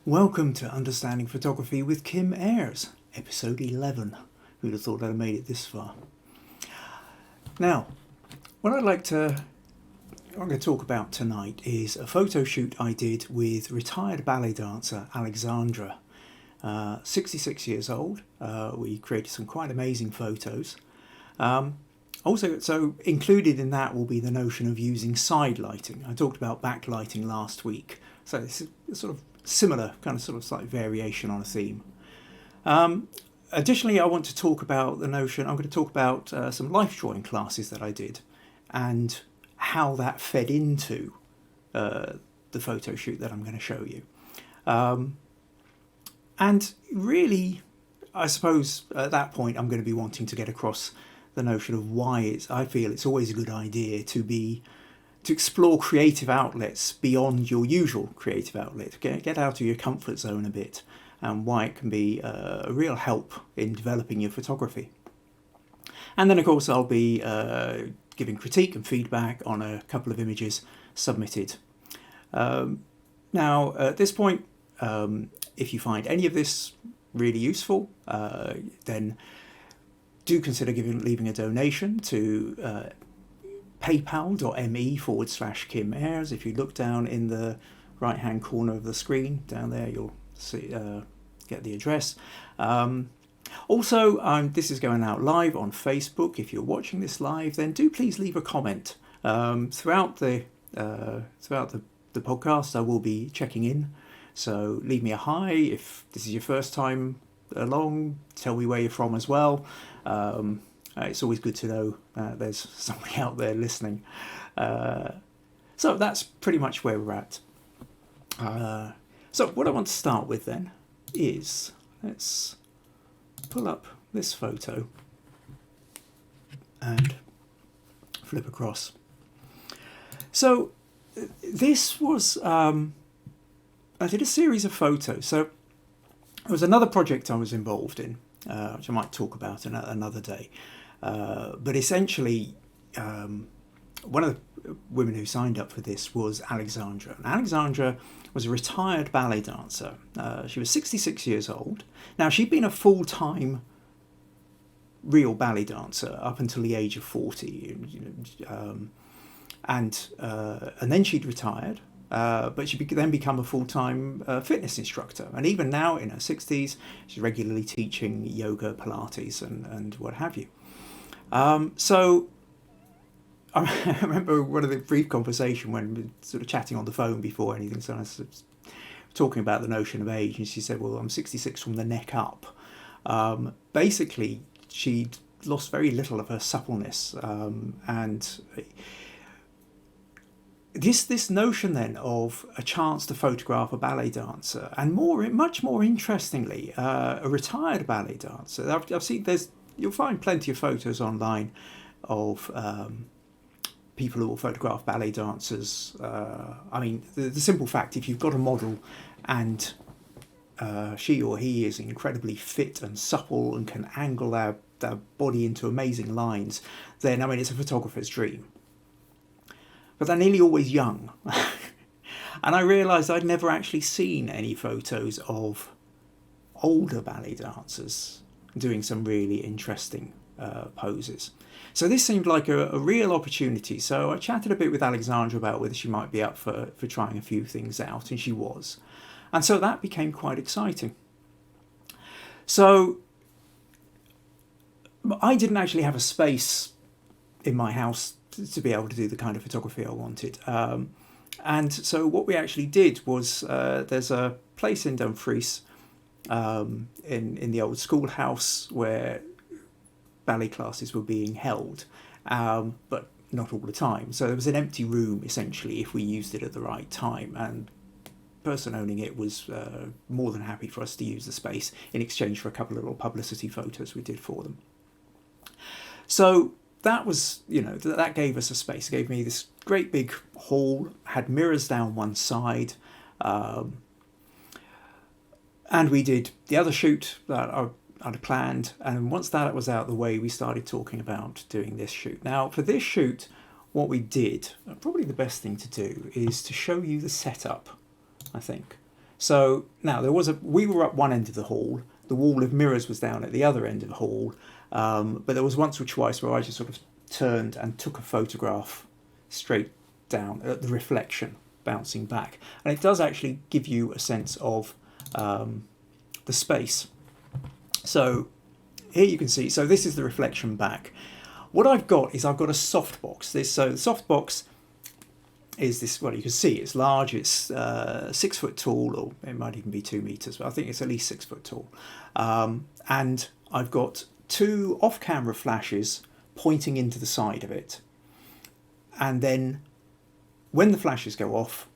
Welcome to Understanding Photography with Kim Ayres, episode 11. Who'd have thought I'd have made it this far? Now, what I'm going to talk about tonight is a photo shoot I did with retired ballet dancer Alexandra, 66 years old. We created some quite amazing photos. Also, so included in that will be the notion of using side lighting. I talked about backlighting last week, so it's a sort of similar kind of sort of slight variation on a theme. Additionally, I want to talk about the notion, I'm going to talk about some life drawing classes that I did and how that fed into the photo shoot that I'm going to show you. And really, I suppose at that point I'm going to be wanting to get across the notion of why I feel it's always a good idea to explore creative outlets beyond your usual creative outlet. Get out of your comfort zone a bit, and why it can be a real help in developing your photography. And then, of course, I'll be giving critique and feedback on a couple of images submitted. Now, at this point, if you find any of this really useful, then do consider leaving a donation to paypal.me/Kim Ayres. If you look down in the right hand corner of the screen, down there you'll see get the address. Also, this is going out live on Facebook. If you're watching this live, then do please leave a comment. Throughout the podcast, I will be checking in, so leave me a hi if this is your first time along. Tell me where you're from as well. It's always good to know there's somebody out there listening. So that's pretty much where we're at. So what I want to start with then is, let's pull up this photo and flip across. So this was, I did a series of photos. So it was another project I was involved in, which I might talk about another day. But essentially, one of the women who signed up for this was Alexandra. And Alexandra was a retired ballet dancer. She was 66 years old. Now, she'd been a full-time real ballet dancer up until the age of 40. And then she'd retired. But she then became a full-time fitness instructor. And even now, in her 60s, she's regularly teaching yoga, Pilates, and what have you. So I remember one of the brief conversation when we were sort of chatting on the phone before anything, so I was talking about the notion of age, and she said, well, I'm 66 from the neck up. Basically, she'd lost very little of her suppleness, and this notion then of a chance to photograph a ballet dancer, and much more interestingly, a retired ballet dancer. I've seen you'll find plenty of photos online of people who will photograph ballet dancers. I mean, the simple fact, if you've got a model and she or he is incredibly fit and supple and can angle their body into amazing lines, then, I mean, it's a photographer's dream. But they're nearly always young. And I realised I'd never actually seen any photos of older ballet dancers doing some really interesting poses. So this seemed like a real opportunity. So I chatted a bit with Alexandra about whether she might be up for trying a few things out, and she was. And so that became quite exciting. So I didn't actually have a space in my house to be able to do the kind of photography I wanted. And so what we actually did was, there's a place in Dumfries, in the old schoolhouse where ballet classes were being held, but not all the time. So there was an empty room, essentially, if we used it at the right time. And the person owning it was more than happy for us to use the space in exchange for a couple of little publicity photos we did for them. So that was, that gave us a space. It gave me this great big hall, had mirrors down one side. And we did the other shoot that I'd planned. And once that was out of the way, we started talking about doing this shoot. Now, for this shoot, what we did, probably the best thing to do, is to show you the setup, I think. So now we were up one end of the hall, the wall of mirrors was down at the other end of the hall, but there was once or twice where I just sort of turned and took a photograph straight down at the reflection bouncing back, and it does actually give you a sense of the space. So here you can see, so this is the reflection back. What I've got is I've got a softbox. So the softbox is this, well, you can see it's large, it's 6 foot tall, or it might even be 2 meters, but I think it's at least 6 foot tall. And I've got 2 off-camera flashes pointing into the side of it. And then when the flashes go off,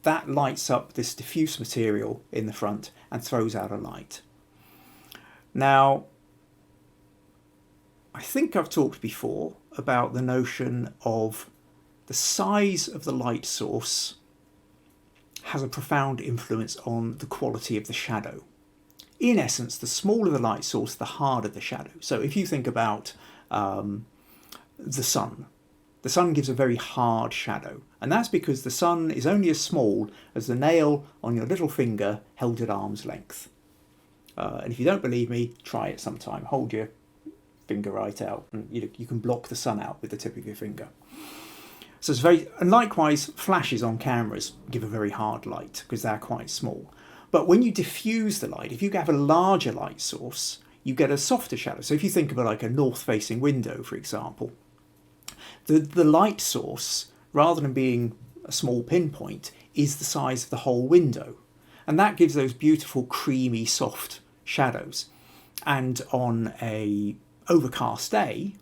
that lights up this diffuse material in the front and throws out a light. Now, I think I've talked before about the notion of the size of the light source has a profound influence on the quality of the shadow. In essence, the smaller the light source, the harder the shadow. So if you think about the sun gives a very hard shadow, and that's because the sun is only as small as the nail on your little finger held at arm's length. And if you don't believe me, try it sometime. Hold your finger right out, and you can block the sun out with the tip of your finger. So it's very, and likewise, flashes on cameras give a very hard light because they're quite small. But when you diffuse the light, if you have a larger light source, you get a softer shadow. So if you think of it like a north-facing window, for example, the light source, rather than being a small pinpoint, is the size of the whole window. And that gives those beautiful, creamy, soft shadows. And on a overcast day,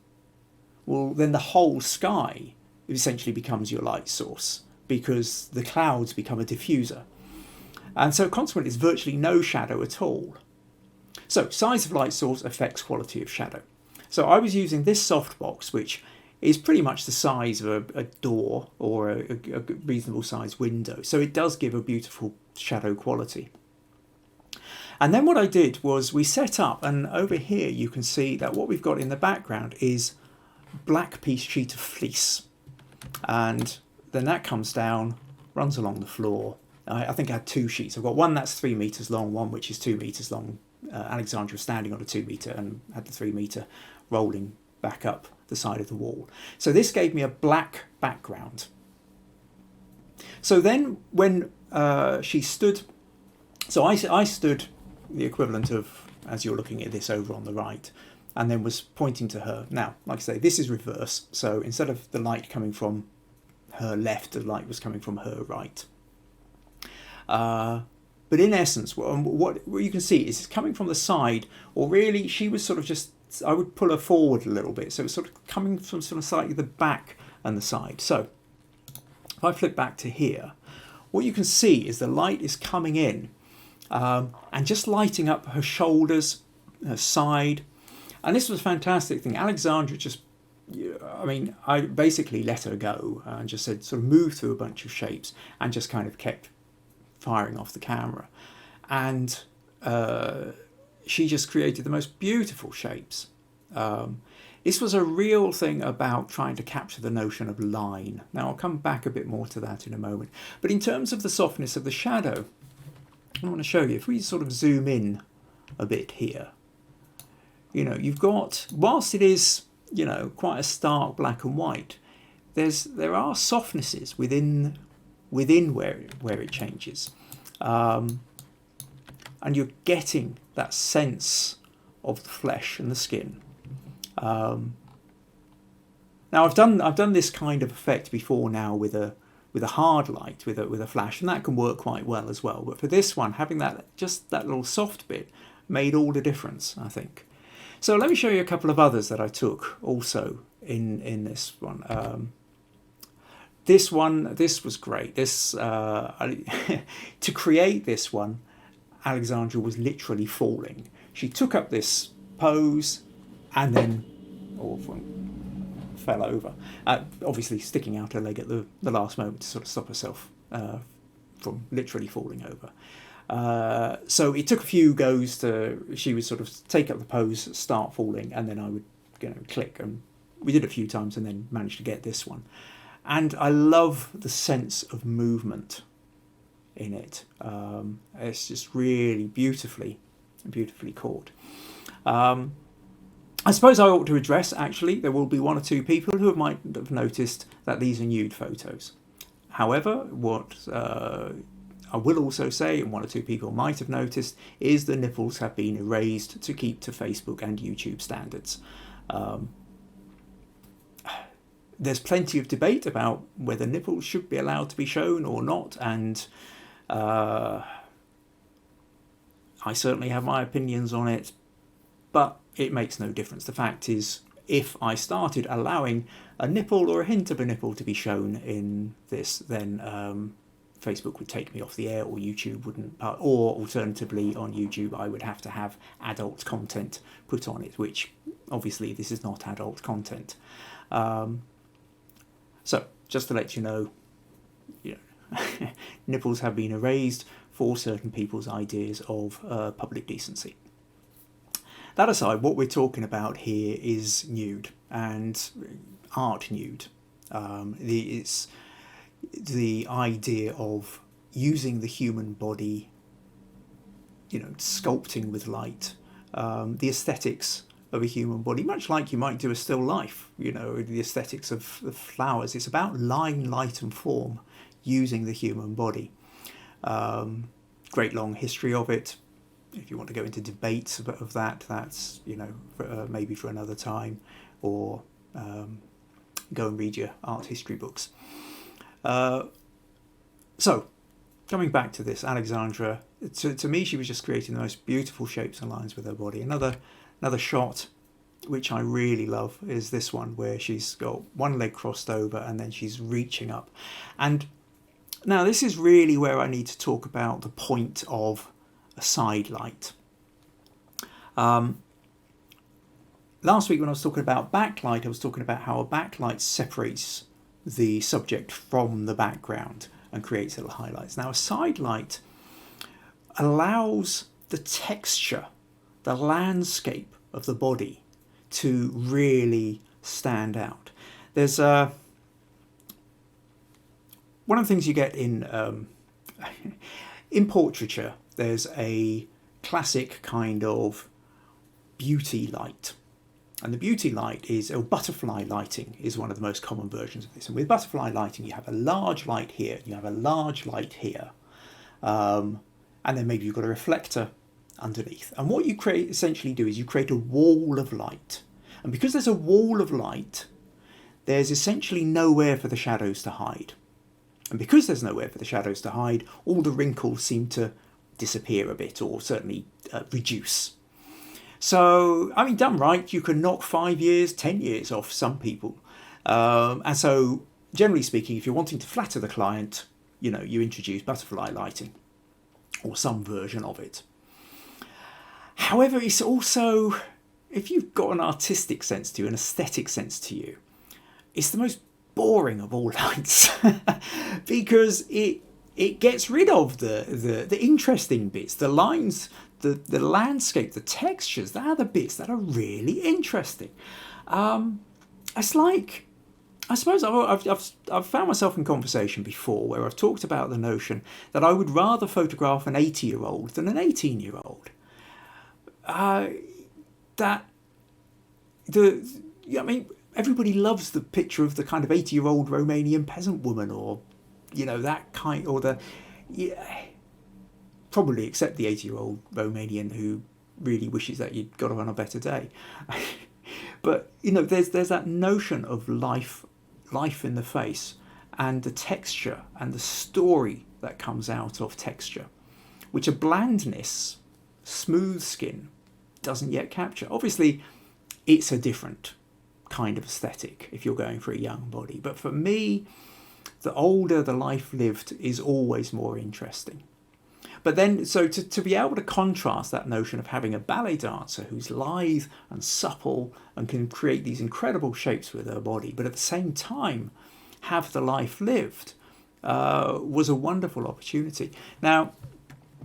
well, then the whole sky essentially becomes your light source because the clouds become a diffuser. And so consequently, it's virtually no shadow at all. So size of light source affects quality of shadow. So I was using this softbox, which is pretty much the size of a door or a reasonable sized window. So it does give a beautiful shadow quality. And then what I did was we set up, and over here you can see that what we've got in the background is black piece sheet of fleece. And then that comes down, runs along the floor. I think I had 2 sheets. I've got one that's 3 meters long, one which is 2 meters long. Alexandra was standing on a 2 meter and had the 3 meter rolling back up the side of the wall. So this gave me a black background. So then when she stood, so I stood the equivalent of, as you're looking at this over on the right, and then was pointing to her. Now, like I say, this is reverse. So instead of the light coming from her left, the light was coming from her right. But in essence, what you can see is it's coming from the side, or really she was sort of just, I would pull her forward a little bit. So it's sort of coming from sort of slightly the back and the side. So if I flip back to here, what you can see is the light is coming in and just lighting up her shoulders, her side. And this was a fantastic thing. Alexandra just, I mean, I basically let her go and just said, sort of move through a bunch of shapes and just kind of kept firing off the camera. And she just created the most beautiful shapes. This was a real thing about trying to capture the notion of line. Now, I'll come back a bit more to that in a moment. But in terms of the softness of the shadow, I want to show you, if we sort of zoom in a bit here, you know, you've got, whilst it is, you know, quite a stark black and white, there are softnesses within where it changes, and you're getting that sense of the flesh and the skin. Now I've done this kind of effect before now with a hard light, with a flash, and that can work quite well as well. But for this one, having that little soft bit made all the difference, I think. So let me show you a couple of others that I took also in this one. This was great. To create this one, Alexandra was literally falling. She took up this pose and then fell over, obviously sticking out her leg at the last moment to sort of stop herself from literally falling over. So it took a few goes she would sort of take up the pose, start falling, and then I would click, and we did it a few times and then managed to get this one. And I love the sense of movement in it. It's just really beautifully caught. I suppose I ought to address, actually, there will be one or two people who might have noticed that these are nude photos. However, what I will also say, and one or two people might have noticed, is the nipples have been erased to keep to Facebook and YouTube standards. There's plenty of debate about whether nipples should be allowed to be shown or not, and I certainly have my opinions on it, but it makes no difference. The fact is, if I started allowing a nipple or a hint of a nipple to be shown in this, then Facebook would take me off the air, or YouTube wouldn't, or alternatively on YouTube I would have to have adult content put on it, which obviously this is not adult content. So just to let you know, nipples have been erased for certain people's ideas of public decency. That aside, what we're talking about here is nude and art nude. It's the idea of using the human body, sculpting with light, the aesthetics of a human body, much like you might do a still life, the aesthetics of flowers. It's about line, light and form using the human body. Great long history of it. If you want to go into debates of that, that's, maybe for another time, or go and read your art history books. So, coming back to this, Alexandra, to me, she was just creating the most beautiful shapes and lines with her body. Another shot, which I really love, is this one where she's got one leg crossed over and then she's reaching up. And now this is really where I need to talk about the point of a side light. Last week when I was talking about backlight, I was talking about how a backlight separates the subject from the background and creates little highlights. Now a side light allows the texture, the landscape of the body to really stand out. There's one of the things you get in portraiture. There's a classic kind of beauty light, and the beauty light is, or butterfly lighting is one of the most common versions of this. And with butterfly lighting, you have a large light here, you have a large light here, and then maybe you've got a reflector underneath. And what you essentially do is you create a wall of light. And because there's a wall of light, there's essentially nowhere for the shadows to hide. And because there's nowhere for the shadows to hide, all the wrinkles seem to disappear a bit, or certainly reduce. So, I mean, done right, you can knock 5 years, 10 years off some people. And so, generally speaking, if you're wanting to flatter the client, you introduce butterfly lighting or some version of it. However, it's also, if you've got an artistic sense to you, an aesthetic sense to you, it's the most boring of all lights because it gets rid of the interesting bits, the lines, the landscape, the textures. That are the bits that are really interesting. It's like, I suppose I've found myself in conversation before where I've talked about the notion that I would rather photograph an 80-year-old than an 18-year-old. Everybody loves the picture of the kind of 80-year-old Romanian peasant woman, or that kind, or probably except the 80-year-old Romanian who really wishes that you'd got her on a better day. But there's that notion of life in the face, and the texture and the story that comes out of texture, which a blandness, smooth skin doesn't yet capture. Obviously, it's a different kind of aesthetic if you're going for a young body, but for me, the older the life lived is always more interesting. But then, so to be able to contrast that notion of having a ballet dancer who's lithe and supple and can create these incredible shapes with her body, but at the same time have the life lived, was a wonderful opportunity. Now,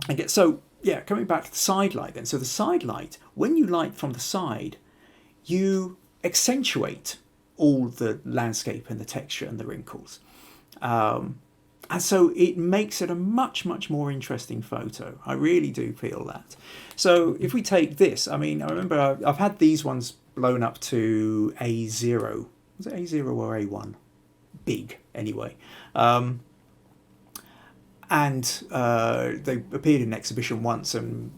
coming back to the side light then. So the side light, when you light from the side, you accentuate all the landscape and the texture and the wrinkles. And so it makes it a much, much more interesting photo. I really do feel that. So if we take this, I mean, I remember I've had these ones blown up to A0. Was it A0 or A1? Big, anyway. And they appeared in an exhibition once, and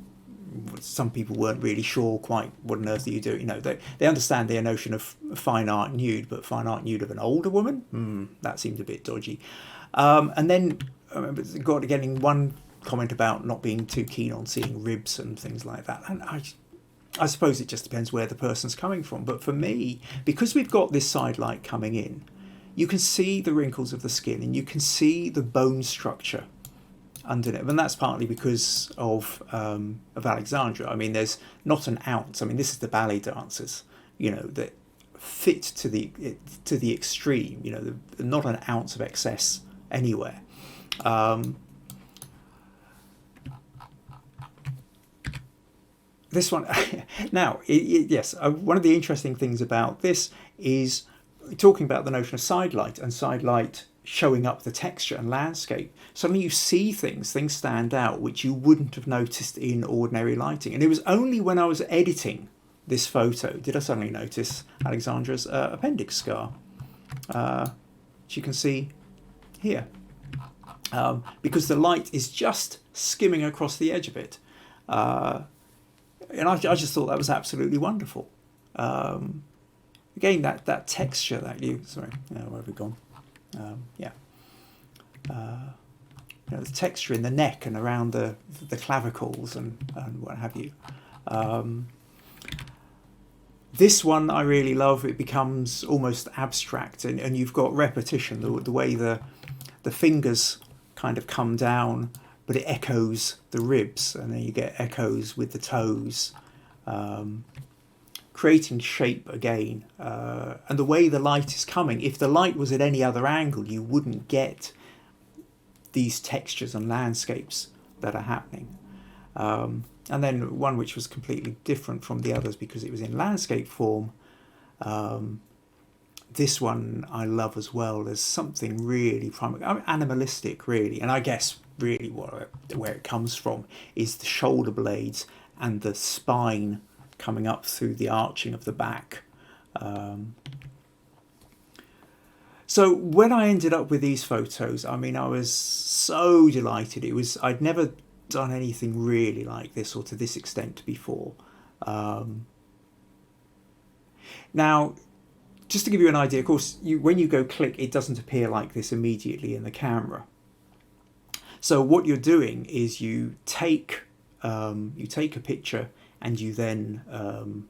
some people weren't really sure quite what on earth do you do. You know, they understand their notion of fine art nude, but fine art nude of an older woman, that seemed a bit dodgy. And then I remember getting one comment about not being too keen on seeing ribs and things like that. And I suppose it just depends where the person's coming from. But for me, because we've got this side light coming in, you can see the wrinkles of the skin and you can see the bone structure underneath. And that's partly because of Alexandra. I mean, there's not an ounce. I mean, this is the ballet dancers, you know, that fit to the extreme. You know, not an ounce of excess anywhere. This one, now, yes, one of the interesting things about this is talking about the notion of side light and side light showing up the texture and landscape. Suddenly you see things stand out which you wouldn't have noticed in ordinary lighting. And it was only when I was editing this photo did I suddenly notice Alexandra's appendix scar, which you can see here, because the light is just skimming across the edge of it. And I just thought that was absolutely wonderful. Again, that texture that you, sorry, where have we gone? You know, the texture in the neck and around the clavicles and what have you. This one I really love. It becomes almost abstract, and you've got repetition, the way the fingers kind of come down, but it echoes the ribs, and then you get echoes with the toes, creating shape again. And the way the light is coming, if the light was at any other angle, you wouldn't get these textures and landscapes that are happening. And then one which was completely different from the others because it was in landscape form. This one I love as well. There's something really animalistic, really, and I guess really where it comes from is the shoulder blades and the spine coming up through the arching of the back. So when I ended up with these photos, I mean, I was so delighted. I'd never done anything really like this or to this extent before. Now, just to give you an idea, of course, when you go click, it doesn't appear like this immediately in the camera. So what you're doing is you take a picture and you then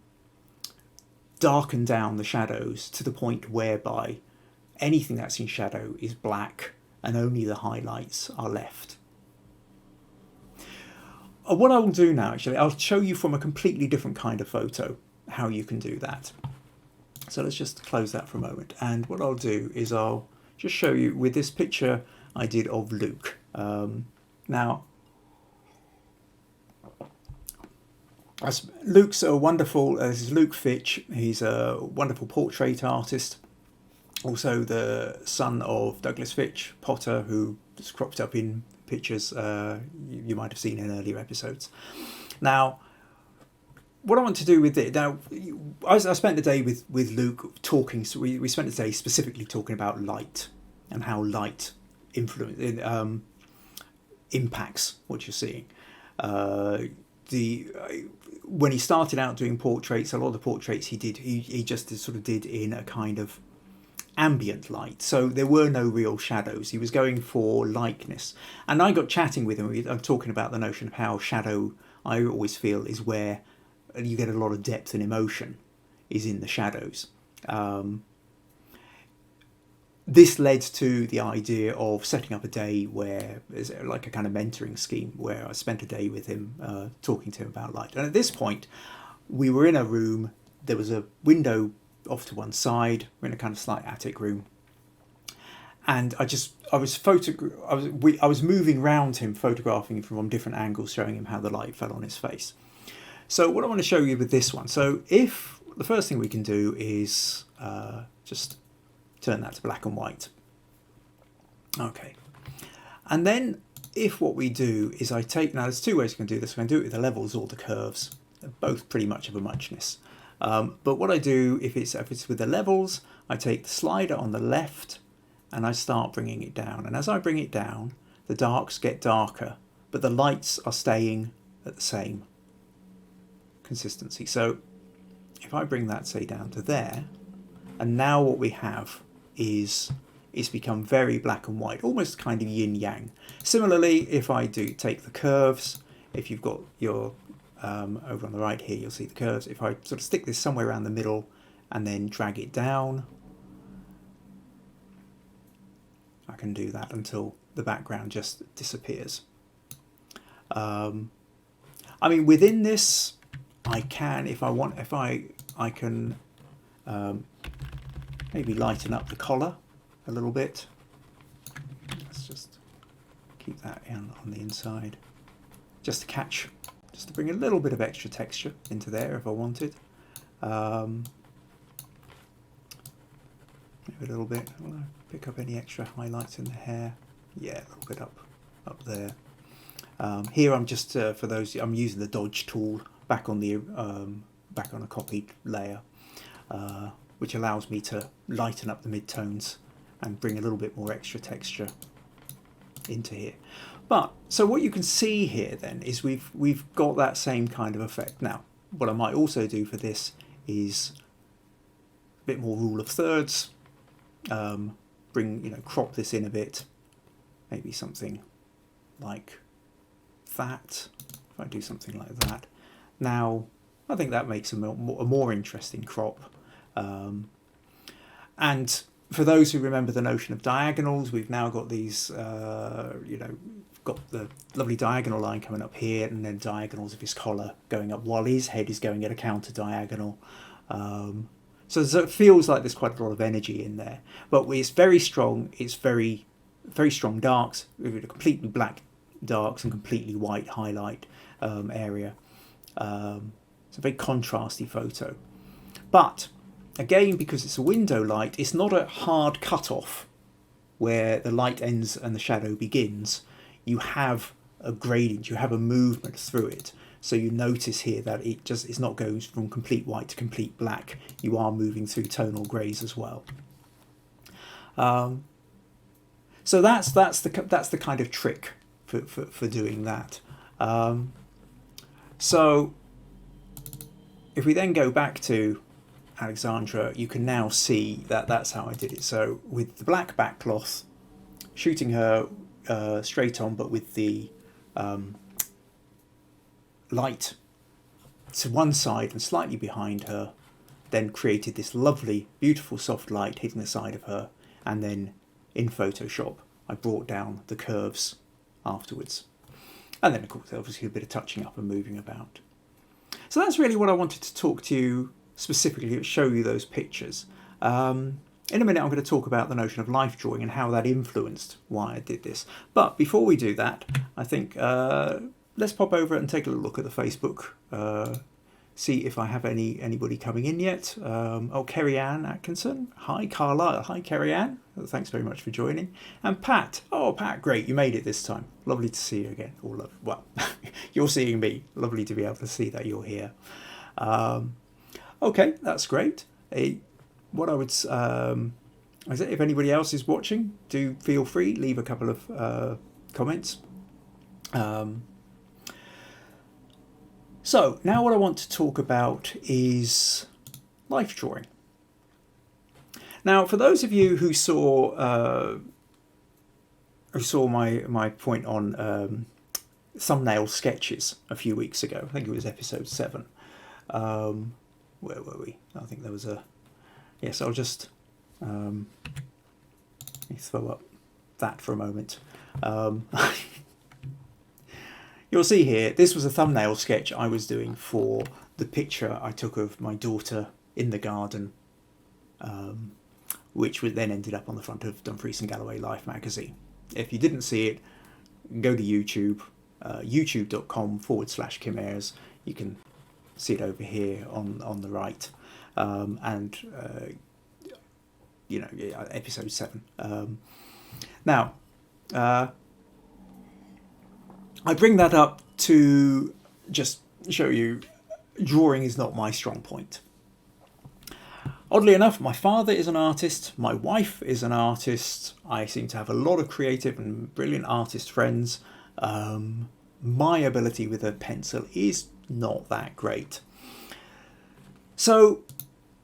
darken down the shadows to the point whereby anything that's in shadow is black and only the highlights are left. What I will do now, actually, I'll show you from a completely different kind of photo how you can do that. So let's just close that for a moment. And what I'll do is I'll just show you with this picture I did of Luke. Now, Luke's a wonderful, this is Luke Fitch, he's a wonderful portrait artist, also the son of Douglas Fitch, potter, who is cropped up in pictures you might have seen in earlier episodes. Now, what I want to do with it, now, I spent the day with Luke talking, so we spent the day specifically talking about light and how light impacts what you're seeing. When he started out doing portraits, a lot of the portraits he just sort of did in a kind of ambient light, so there were no real shadows. He was going for likeness, and I got chatting with him. I'm talking about the notion of how shadow, I always feel, is where you get a lot of depth and emotion is in the shadows. This led to the idea of setting up a day where there's like a kind of mentoring scheme where I spent a day with him, talking to him about light. And at this point, we were in a room. There was a window off to one side. We're in a kind of slight attic room, and I was moving around him, photographing him from different angles, showing him how the light fell on his face. So what I want to show you with this one, so if the first thing we can do is just turn that to black and white. Okay, And then if what we do is I take, now there's two ways you can do this. I can do it with the levels or the curves. They're both pretty much of a muchness. But what I do, if it's with the levels, I take the slider on the left and I start bringing it down. And as I bring it down, the darks get darker, but the lights are staying at the same consistency. So if I bring that, say, down to there, and now what we have is it's become very black and white, almost kind of yin-yang. Similarly, if I do take the curves, if you've got your, over on the right here, you'll see the curves. If I sort of stick this somewhere around the middle and then drag it down, I can do that until the background just disappears. I mean, within this, I can, if I want, I can maybe lighten up the collar a little bit. Let's just keep that in on the inside, just to bring a little bit of extra texture into there if I wanted. Maybe a little bit. I want to pick up any extra highlights in the hair. Yeah, a little bit up there. Here I'm just for those, I'm using the dodge tool back on the back on a copied layer, which allows me to lighten up the midtones and bring a little bit more extra texture into here. But so what you can see here then is we've got that same kind of effect. Now, what I might also do for this is a bit more rule of thirds. Crop this in a bit, maybe something like that. If I do something like that, now I think that makes a more interesting crop. And for those who remember the notion of diagonals, we've now got these, got the lovely diagonal line coming up here, and then diagonals of his collar going up while his head is going at a counter diagonal. So it feels like there's quite a lot of energy in there, but it's very strong. It's very, very strong darks, with completely black darks and completely white highlight area. It's a very contrasty photo. But again, because it's a window light, it's not a hard cut-off where the light ends and the shadow begins. You have a gradient, you have a movement through it. So you notice here that it's not going from complete white to complete black. You are moving through tonal greys as well. So that's the kind of trick for doing that. So if we then go back to Alexandra, you can now see that that's how I did it. So with the black backcloth, shooting her straight on, but with the light to one side and slightly behind her, then created this lovely, beautiful soft light hitting the side of her, and then in Photoshop I brought down the curves afterwards. And then of course obviously a bit of touching up and moving about. So that's really what I wanted to talk to you specifically, show you those pictures. In a minute I'm going to talk about the notion of life drawing and how that influenced why I did this. But before we do that, I think let's pop over and take a look at the Facebook, see if I have anybody coming in yet. Oh, Kerry Ann Atkinson. Hi, Carlisle. Hi, Kerry Ann. Thanks very much for joining. And Pat. Oh, Pat, great. You made it this time. Lovely to see you again. Well, you're seeing me. Lovely to be able to see that you're here. Okay, that's great. What I would if anybody else is watching, do feel free, leave a couple of comments. So now what I want to talk about is life drawing. Now, for those of you who saw my point on thumbnail sketches a few weeks ago, I think it was episode 7. Where were we? I think there was a... Yes, I'll just let me throw up that for a moment. You'll see here, this was a thumbnail sketch I was doing for the picture I took of my daughter in the garden, which then ended up on the front of Dumfries and Galloway Life magazine. If you didn't see it, go to YouTube, youtube.com/Kim Ayres. You can see it over here on the right, episode 7. Now, I bring that up to just show you drawing is not my strong point. Oddly enough, my father is an artist, my wife is an artist, I seem to have a lot of creative and brilliant artist friends. My ability with a pencil is not that great. So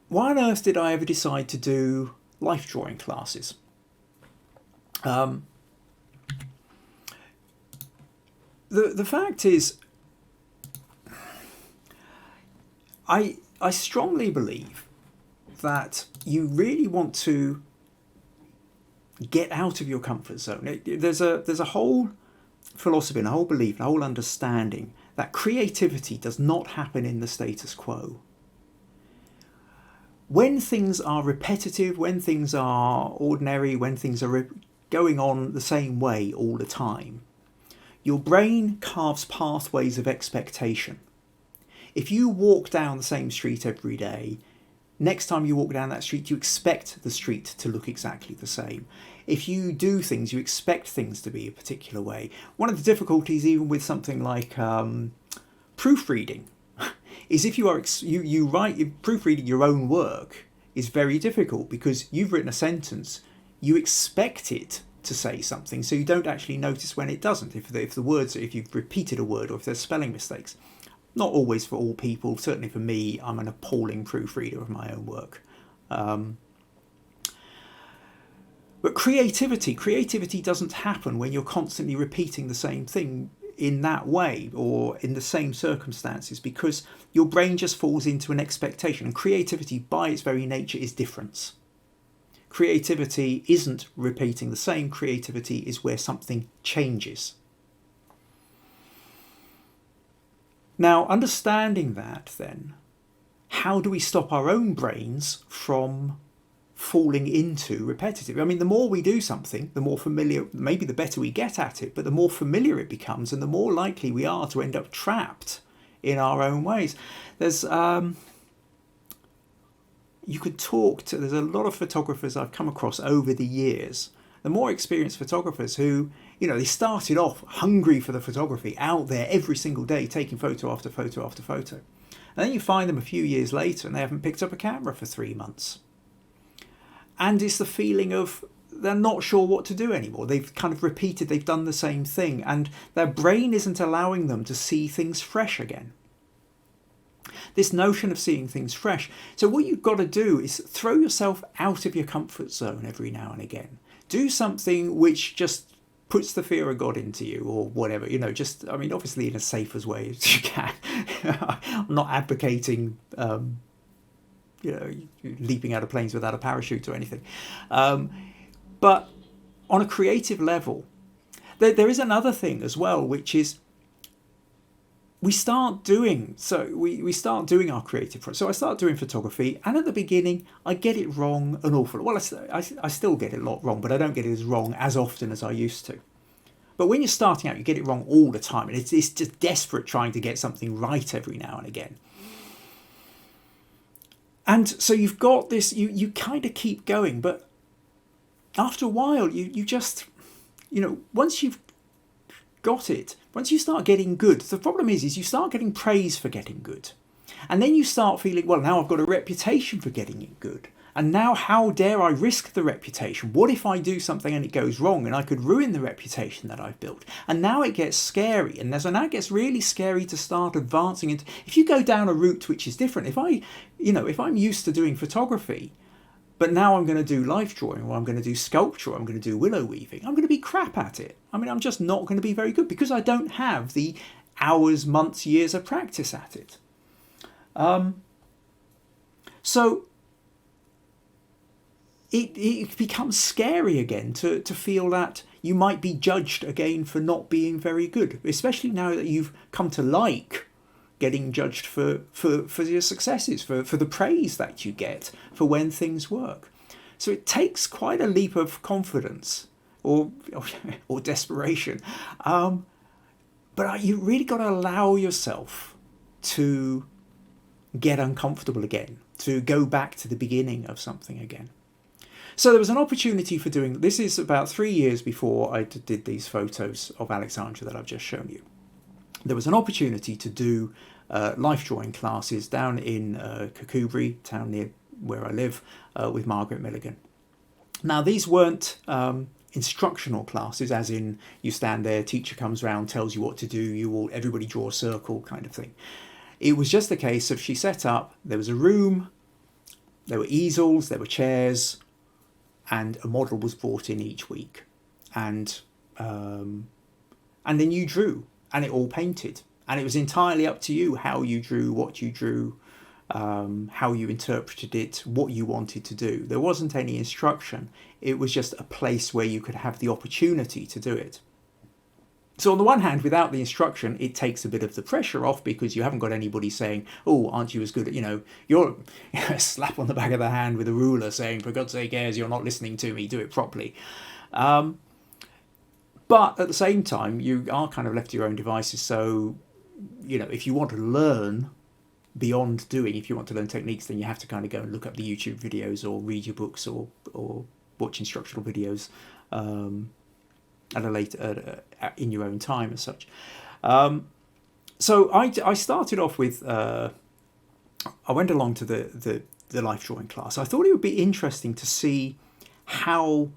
why on earth did I ever decide to do life drawing classes? The fact is, I strongly believe that you really want to get out of your comfort zone. There's a whole philosophy and a whole belief, and a whole understanding that creativity does not happen in the status quo. When things are repetitive, when things are ordinary, when things are going on the same way all the time, your brain carves pathways of expectation. If you walk down the same street every day, next time you walk down that street, you expect the street to look exactly the same. If you do things, you expect things to be a particular way. One of the difficulties, even with something like proofreading, is if you write proofreading your own work is very difficult, because you've written a sentence, you expect it to say something, so you don't actually notice when it doesn't. If you've repeated a word, or if there's spelling mistakes. Not always for all people. Certainly for me, I'm an appalling proofreader of my own work. But creativity doesn't happen when you're constantly repeating the same thing in that way or in the same circumstances, because your brain just falls into an expectation. And creativity, by its very nature, is difference. Creativity isn't repeating the same. Creativity is where something changes. Now, understanding that, then, how do we stop our own brains from falling into repetitive? I mean, the more we do something, the more familiar, maybe the better we get at it, but the more familiar it becomes, and the more likely we are to end up trapped in our own ways. There's you could talk to, there's a lot of photographers I've come across over the years, the more experienced photographers who, they started off hungry for the photography, out there every single day taking photo after photo after photo. And then you find them a few years later and they haven't picked up a camera for 3 months. And it's the feeling of they're not sure what to do anymore. They've kind of repeated, they've done the same thing, and their brain isn't allowing them to see things fresh again. This notion of seeing things fresh. So what you've got to do is throw yourself out of your comfort zone every now and again. Do something which just puts the fear of God into you, or whatever, obviously in as safe as way as you can. I'm not advocating, leaping out of planes without a parachute or anything. But on a creative level, there is another thing as well, which is we start doing our creative process. So I start doing photography, and at the beginning I get it wrong an awful lot. Well, I still get it a lot wrong, but I don't get it as wrong as often as I used to. But when you're starting out, you get it wrong all the time, and it's just desperate trying to get something right every now and again. And so you've got this, you kind of keep going, but after a while you just, once you've got it, once you start getting good, the problem is you start getting praise for getting good. And then you start feeling, well, now I've got a reputation for getting it good. And now how dare I risk the reputation? What if I do something and it goes wrong and I could ruin the reputation that I've built? And now it gets scary. And now it gets really scary to start advancing into, if you go down a route which is different, if I'm used to doing photography, but now I'm going to do life drawing, or I'm going to do sculpture, or I'm going to do willow weaving, I'm going to be crap at it. I'm just not going to be very good because I don't have the hours, months, years of practice at it. So it becomes scary again to feel that you might be judged again for not being very good, especially now that you've come to like getting judged for your successes, for the praise that you get for when things work. So it takes quite a leap of confidence or desperation. But you really got to allow yourself to get uncomfortable again, to go back to the beginning of something again. So there was an opportunity for doing, this is about 3 years before I did these photos of Alexandra that I've just shown you. There was an opportunity to do life drawing classes down in Kirkcudbright, town near where I live, with Margaret Milligan. Now these weren't instructional classes, as in you stand there, teacher comes round, tells you what to do, everybody draw a circle kind of thing. It was just a case of she set up, there was a room, there were easels, there were chairs, and a model was brought in each week, and then you drew, and it all painted, and it was entirely up to you how you drew, what you drew, how you interpreted it, what you wanted to do. There wasn't any instruction. It was just a place where you could have the opportunity to do it. So on the one hand, without the instruction, it takes a bit of the pressure off, because you haven't got anybody saying, oh, aren't you as good at, you're a slap on the back of the hand with a ruler saying, for God's sake, Ayres, you're not listening to me, do it properly. But at the same time, you are kind of left to your own devices. So, if you want to learn beyond doing, if you want to learn techniques, then you have to kind of go and look up the YouTube videos or read your books or watch instructional videos at a later in your own time as such. So I started off with I went along to the life drawing class. I thought it would be interesting to see how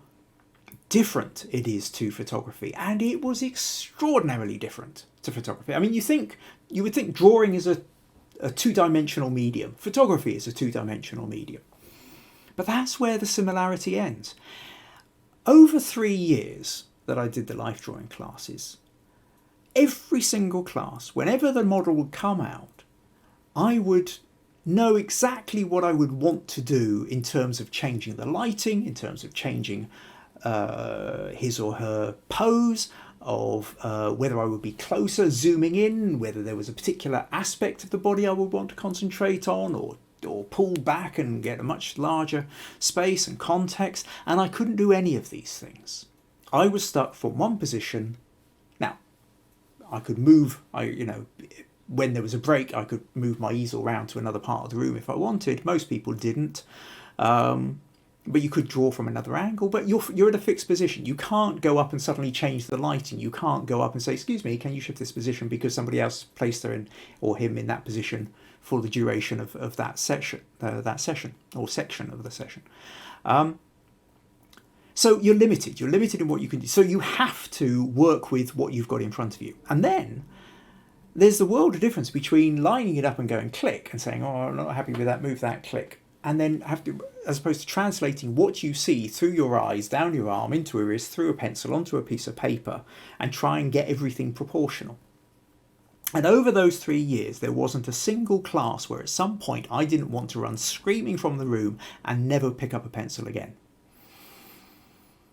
different it is to photography, and it was extraordinarily different to photography. I mean, you would think drawing is a two-dimensional medium. Photography is a two-dimensional medium. But that's where the similarity ends. Over 3 years that I did the life drawing classes, every single class, whenever the model would come out, I would know exactly what I would want to do in terms of changing the lighting, in terms of changing his or her pose, of whether I would be closer, zooming in, whether there was a particular aspect of the body I would want to concentrate on, or pull back and get a much larger space and context. And I couldn't do any of these things. I was stuck from one position. Now, I could move, when there was a break, I could move my easel around to another part of the room if I wanted. Most people didn't. But you could draw from another angle, but you're at a fixed position. You can't go up and suddenly change the lighting. You can't go up and say, excuse me, can you shift this position, because somebody else placed her or him in that position for the duration of that session or section of the session. So you're limited in what you can do. So you have to work with what you've got in front of you. And then there's the world of difference between lining it up and going click and saying, oh, I'm not happy with that, move that, click. And then have to, as opposed to translating what you see through your eyes, down your arm, into a wrist, through a pencil, onto a piece of paper, and try and get everything proportional. And over those 3 years, there wasn't a single class where at some point I didn't want to run screaming from the room and never pick up a pencil again.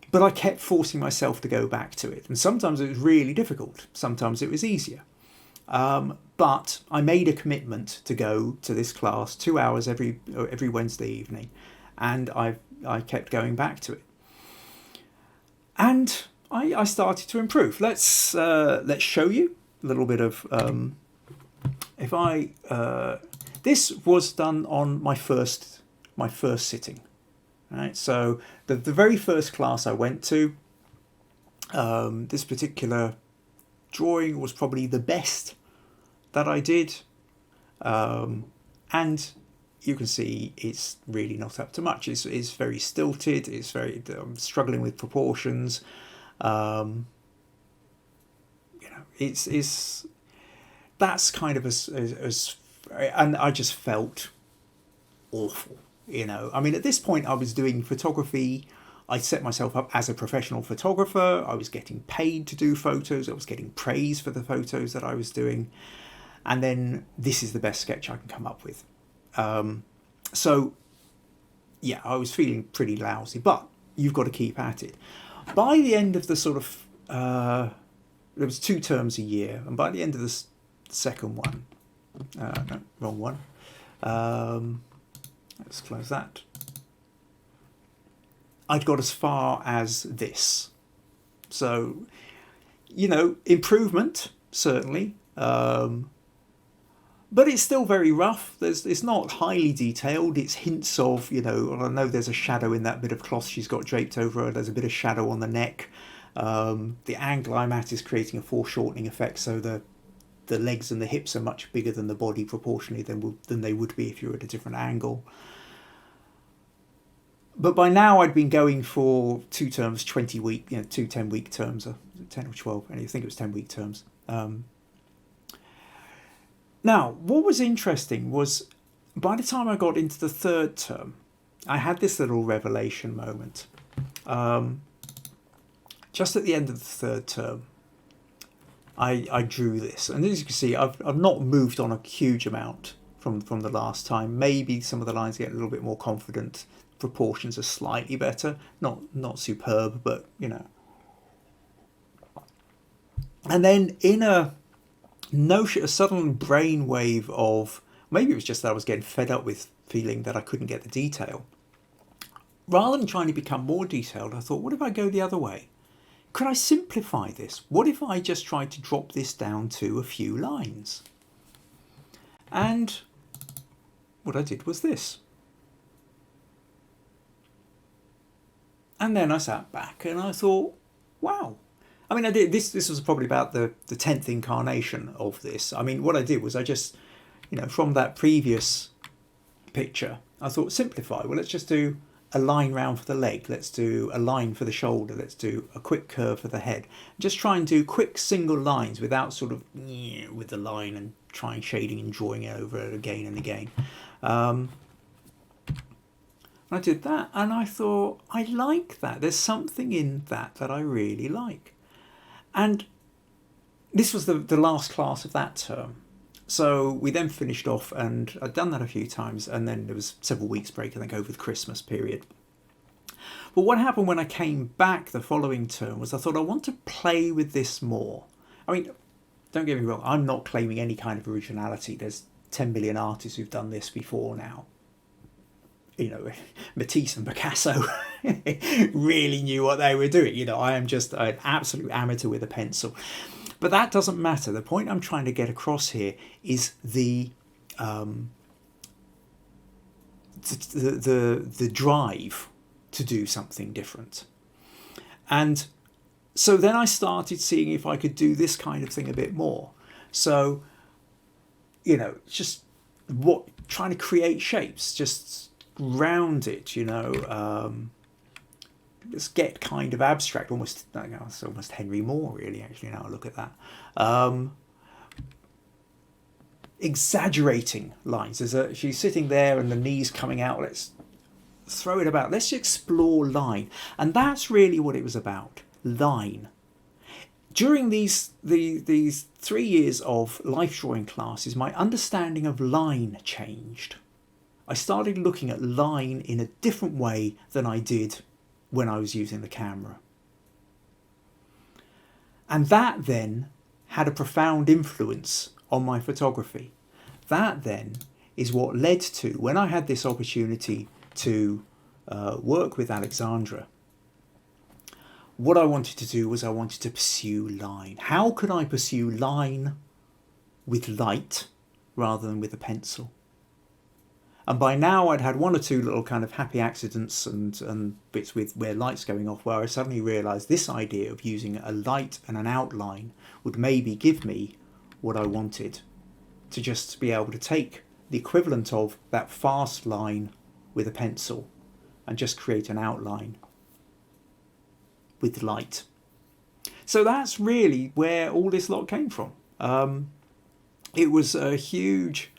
But I kept forcing myself to go back to it. And sometimes it was really difficult. Sometimes it was easier. But I made a commitment to go to this class 2 hours every Wednesday evening, and I kept going back to it, and I started to improve. Let's show you a little bit of this was done on my first sitting. Right, so the very first class I went to, this particular drawing was probably the best that I did, and you can see it's really not up to much. It's very stilted. It's very struggling with proportions. It's that's kind of as and I just felt awful. I mean, at this point I was doing photography. I set myself up as a professional photographer. I was getting paid to do photos. I was getting praise for the photos that I was doing. And then this is the best sketch I can come up with. So, yeah, I was feeling pretty lousy, but you've got to keep at it. By the end of the sort of, there was 2 terms a year, and by the end of the second one, no, wrong one. Let's close that. I'd got as far as this. So, improvement, certainly. but it's still very rough. It's not highly detailed. It's hints of, I know there's a shadow in that bit of cloth she's got draped over her. There's a bit of shadow on the neck. The angle I'm at is creating a foreshortening effect, so the legs and the hips are much bigger than the body proportionally than they would be if you were at a different angle. But by now I'd been going for 2 terms, 20-week, 2 10-week terms, 10 or 12, I think it was 10-week terms. Now, what was interesting was by the time I got into the 3rd term, I had this little revelation moment. Just at the end of the 3rd term, I drew this. And as you can see, I've not moved on a huge amount from the last time. Maybe some of the lines get a little bit more confident. Proportions are slightly better. Not superb, but, And then in a sudden brainwave of, maybe it was just that I was getting fed up with feeling that I couldn't get the detail. Rather than trying to become more detailed, I thought, what if I go the other way? Could I simplify this? What if I just tried to drop this down to a few lines? And what I did was this. And then I sat back and I thought, wow. I mean, I did this was probably about the 10th incarnation of this. I mean, what I did was I just, from that previous picture, I thought, simplify. Well, let's just do a line round for the leg. Let's do a line for the shoulder. Let's do a quick curve for the head. Just try and do quick single lines without sort of with the line and trying shading and drawing it over it again and again. I did that and I thought, I like that. There's something in that I really like. And this was the last class of that term. So we then finished off, and I'd done that a few times, and then there was several weeks break, I think, over the Christmas period. But what happened when I came back the following term was I thought I want to play with this more. I mean, don't get me wrong, I'm not claiming any kind of originality. There's 10 million artists who've done this before now. Matisse and Picasso really knew what they were doing. I am just an absolute amateur with a pencil. But that doesn't matter. The point I'm trying to get across here is the drive to do something different. And so then I started seeing if I could do this kind of thing a bit more. So, just trying to create shapes, just round it, just get kind of abstract, almost, it's almost Henry Moore, really, actually, now I look at that. Exaggerating lines. She's sitting there and the knees coming out. Let's throw it about. Let's explore line. And that's really what it was about, line. During these 3 years of life drawing classes, my understanding of line changed. I started looking at line in a different way than I did when I was using the camera. And that then had a profound influence on my photography. That then is what led to, when I had this opportunity to work with Alexandra, what I wanted to do was I wanted to pursue line. How could I pursue line with light rather than with a pencil? And by now I'd had 1 or 2 little kind of happy accidents and bits with where light's going off, where I suddenly realised this idea of using a light and an outline would maybe give me what I wanted, to just be able to take the equivalent of that fast line with a pencil and just create an outline with light. So that's really where all this lot came from. It was a huge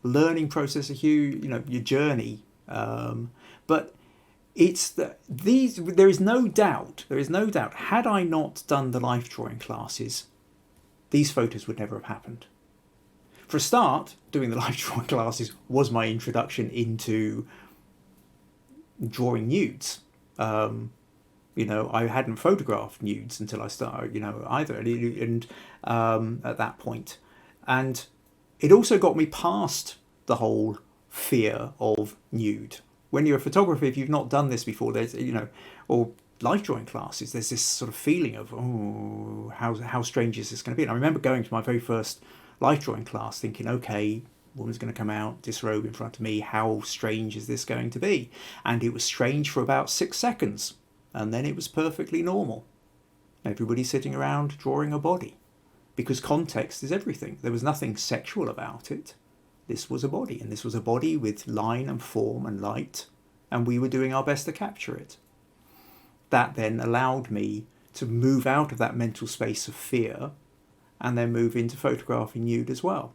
learning process, a huge, your journey. But it's there is no doubt, had I not done the life drawing classes, these photos would never have happened. For a start, doing the life drawing classes was my introduction into drawing nudes. I hadn't photographed nudes until I started, either, and at that point. And it also got me past the whole fear of nude. When you're a photographer, if you've not done this before, there's, or life drawing classes, there's this sort of feeling of, oh, how strange is this going to be? And I remember going to my very first life drawing class thinking, okay, woman's going to come out, disrobe in front of me, how strange is this going to be? And it was strange for about 6 seconds, and then it was perfectly normal. Everybody sitting around drawing a body, because context is everything. There was nothing sexual about it. This was a body, and this was a body with line and form and light, and we were doing our best to capture it. That then allowed me to move out of that mental space of fear and then move into photographing nude as well.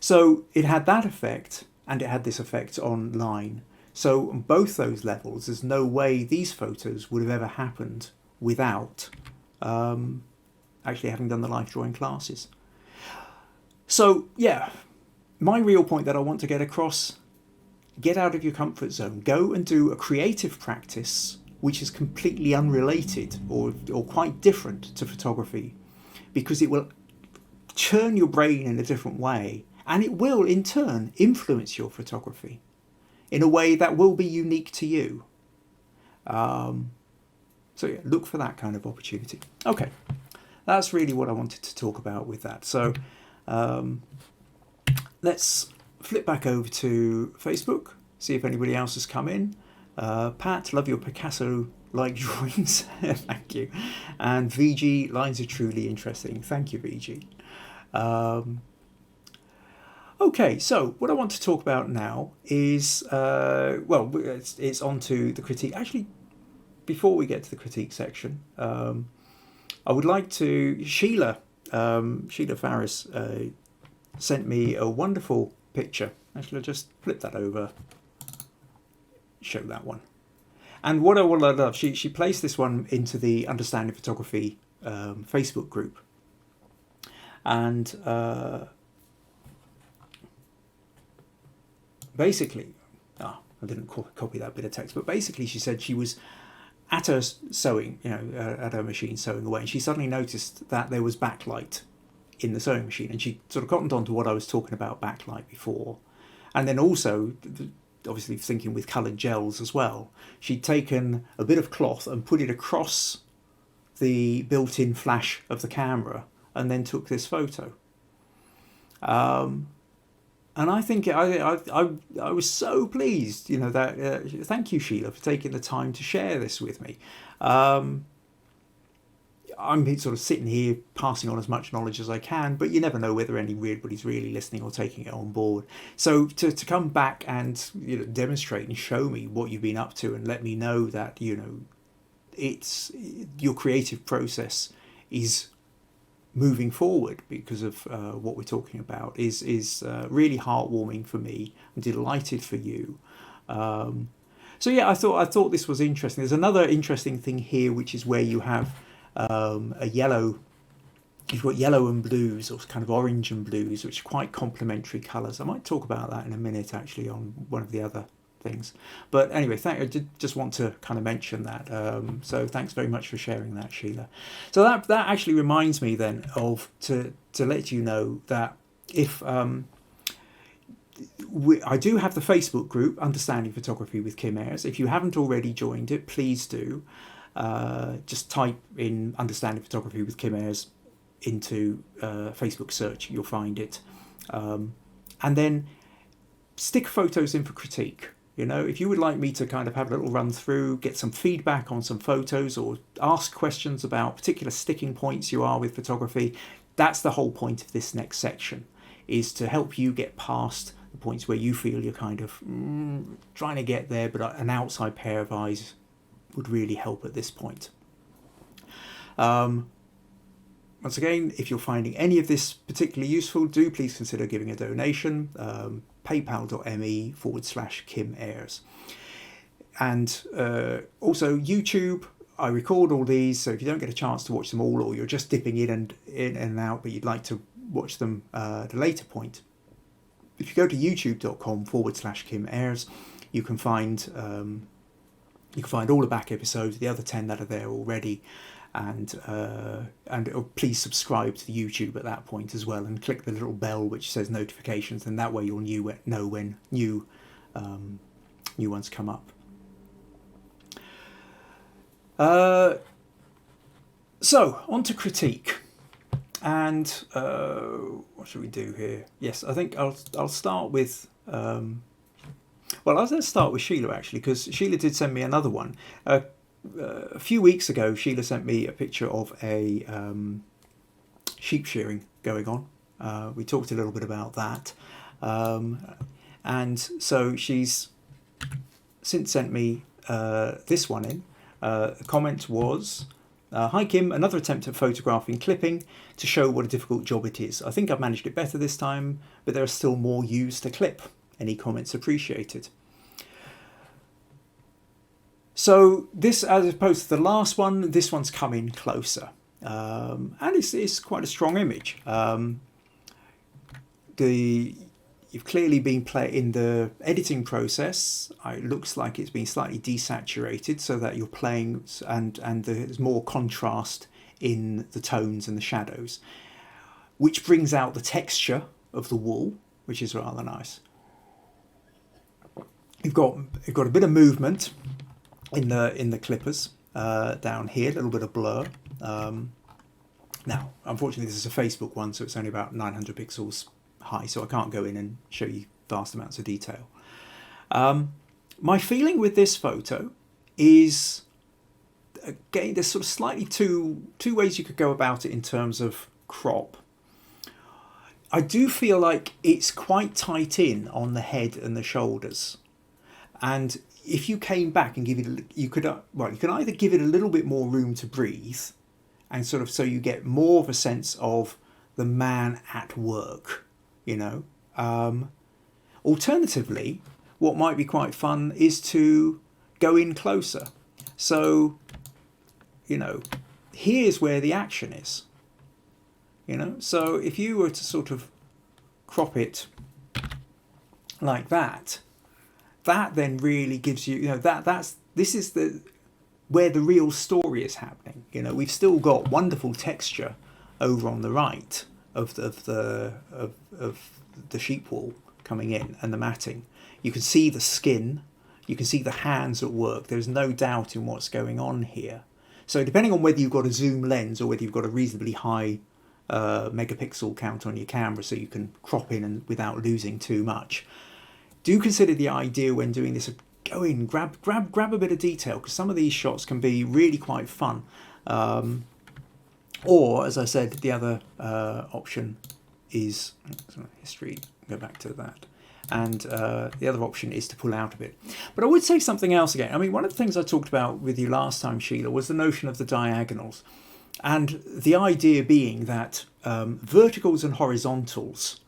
So it had that effect, and it had this effect online. So on both those levels, there's no way these photos would have ever happened without actually having done the life drawing classes. So yeah, my real point that I want to get across: get out of your comfort zone. Go and do a creative practice which is completely unrelated or quite different to photography, because it will churn your brain in a different way, and it will in turn influence your photography in a way that will be unique to you. So yeah, look for that kind of opportunity. Okay, that's really what I wanted to talk about with that. So let's flip back over to Facebook, see if anybody else has come in. Pat, love your Picasso-like drawings. Thank you. And VG, lines are truly interesting. Thank you, VG. Okay, so what I want to talk about now is, well, it's on to the critique. Actually, before we get to the critique section, I would like to, Sheila Farris sent me a wonderful picture. Actually, I'll just flip that over, show that one. And what I love, she placed this one into the Understanding Photography Facebook group. And basically, I didn't copy that bit of text, but basically she said she was at her sewing, at her machine sewing away, and she suddenly noticed that there was backlight in the sewing machine, and she sort of cottoned on to what I was talking about backlight before. And then also, obviously thinking with coloured gels as well, she'd taken a bit of cloth and put it across the built-in flash of the camera and then took this photo. And I think I was so pleased, that thank you, Sheila, for taking the time to share this with me. I'm sort of sitting here passing on as much knowledge as I can, but you never know whether anybody's really listening or taking it on board. So to come back and demonstrate and show me what you've been up to and let me know that it's your creative process is moving forward because of what we're talking about is really heartwarming for me. I'm delighted for you. So yeah, I thought this was interesting. There's another interesting thing here, which is where you have a yellow. You've got yellow and blues, or kind of orange and blues, which are quite complementary colours. I might talk about that in a minute, actually, on one of the other things. But anyway, I did just want to kind of mention that. So thanks very much for sharing that, Sheila. So that actually reminds me then of to let you know that if I do have the Facebook group Understanding Photography with Kim Ayres. If you haven't already joined it, please do. Just type in Understanding Photography with Kim Ayres into Facebook search, you'll find it. And then stick photos in for critique. If you would like me to kind of have a little run through, get some feedback on some photos, or ask questions about particular sticking points you are with photography, that's the whole point of this next section, is to help you get past the points where you feel you're kind of trying to get there, but an outside pair of eyes would really help at this point. Once again, if you're finding any of this particularly useful, do please consider giving a donation. paypal.me/Kim Ayres. And also YouTube, I record all these, so if you don't get a chance to watch them all, or you're just dipping in and out, but you'd like to watch them at a later point, if you go to youtube.com/Kim Ayres, you can find all the back episodes, the other 10 that are there already, and please subscribe to the YouTube at that point as well, and click the little bell which says notifications, and that way you'll know when new ones come up. So on to critique, And what should we do here? Yes, I think I'll start with. Well, let's start with Sheila actually, because Sheila did send me another one. A few weeks ago, Sheila sent me a picture of a sheep shearing going on. We talked a little bit about that. And so she's since sent me this one in. The comment was, hi Kim, another attempt at photographing clipping to show what a difficult job it is. I think I've managed it better this time, but there are still more U's to clip. Any comments appreciated. So this, as opposed to the last one, this one's come in closer. And it's quite a strong image. You've clearly been in the editing process. It looks like it's been slightly desaturated so that you're playing and there's more contrast in the tones and the shadows, which brings out the texture of the wool, which is rather nice. You've got a bit of movement in the clippers down here, a little bit of blur. Now, unfortunately, this is a Facebook one, so it's only about 900 pixels high, so I can't go in and show you vast amounts of detail. My feeling with this photo is, again, there's sort of slightly two ways you could go about it in terms of crop. I do feel like it's quite tight in on the head and the shoulders, and if you came back and give it, you could either give it a little bit more room to breathe, and sort of so you get more of a sense of the man at work. Alternatively, what might be quite fun is to go in closer. So, here's where the action is. So if you were to sort of crop it like that, that then really gives you, this is where the real story is happening. We've still got wonderful texture over on the right of the sheep wool coming in and the matting. You can see the skin, you can see the hands at work. There's no doubt in what's going on here. So depending on whether you've got a zoom lens or whether you've got a reasonably high megapixel count on your camera so you can crop in and without losing too much, do consider the idea when doing this of go in, grab a bit of detail, because some of these shots can be really quite fun. Or, as I said, the other option is history. Go back to that, and the other option is to pull out a bit. But I would say something else again. I mean, one of the things I talked about with you last time, Sheila, was the notion of the diagonals, and the idea being that verticals and horizontals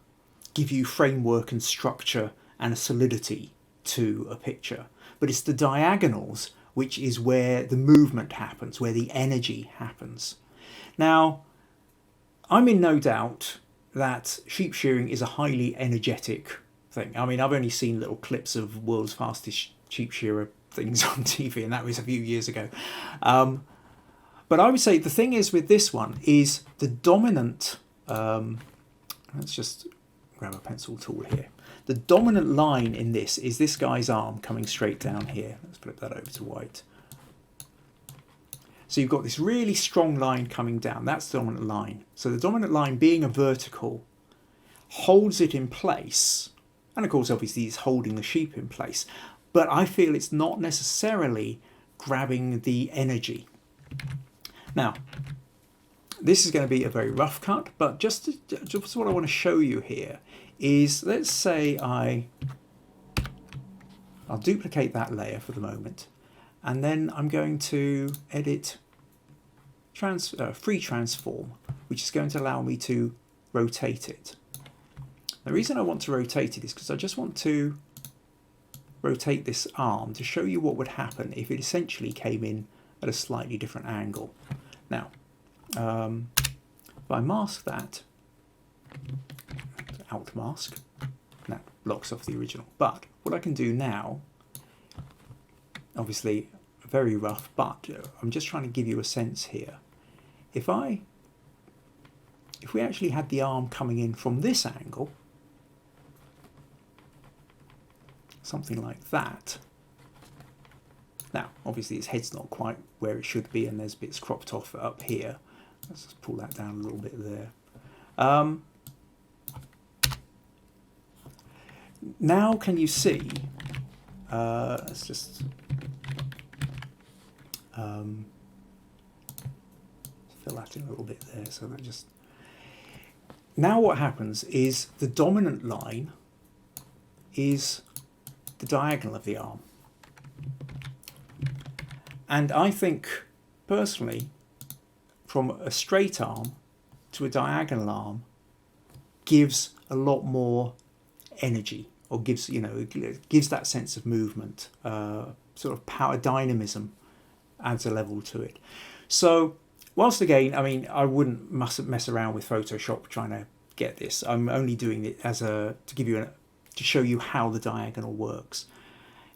give you framework and structure and a solidity to a picture, but it's the diagonals which is where the movement happens, where the energy happens. Now, I'm in no doubt that sheep shearing is a highly energetic thing. I mean, I've only seen little clips of world's fastest sheep shearer things on TV, and that was a few years ago. But I would say the thing is with this one is the dominant, let's just grab a pencil tool here. The dominant line in this is this guy's arm coming straight down here. Let's flip that over to white. So you've got this really strong line coming down. That's the dominant line. So the dominant line, being a vertical, holds it in place. And of course, obviously, it's holding the sheep in place. But I feel it's not necessarily grabbing the energy. Now, this is going to be a very rough cut, but just what I want to show you here is, let's say I'll duplicate that layer for the moment. And then I'm going to edit free transform, which is going to allow me to rotate it. The reason I want to rotate it is because I just want to rotate this arm to show you what would happen if it essentially came in at a slightly different angle. Now, if I mask that, alt mask, that blocks off the original. But what I can do now, obviously very rough, but I'm just trying to give you a sense here. If we actually had the arm coming in from this angle, something like that. Now, obviously its head's not quite where it should be, and there's bits cropped off up here. Let's just pull that down a little bit there. Um, now can you see, let's just fill that in a little bit there, so that just, now what happens is the dominant line is the diagonal of the arm. And I think, personally, from a straight arm to a diagonal arm gives a lot more energy, or gives, you know, it gives that sense of movement, sort of power, dynamism adds a level to it. So whilst again, I mean, I mustn't mess around with Photoshop trying to get this. I'm only doing it as to give you to show you how the diagonal works.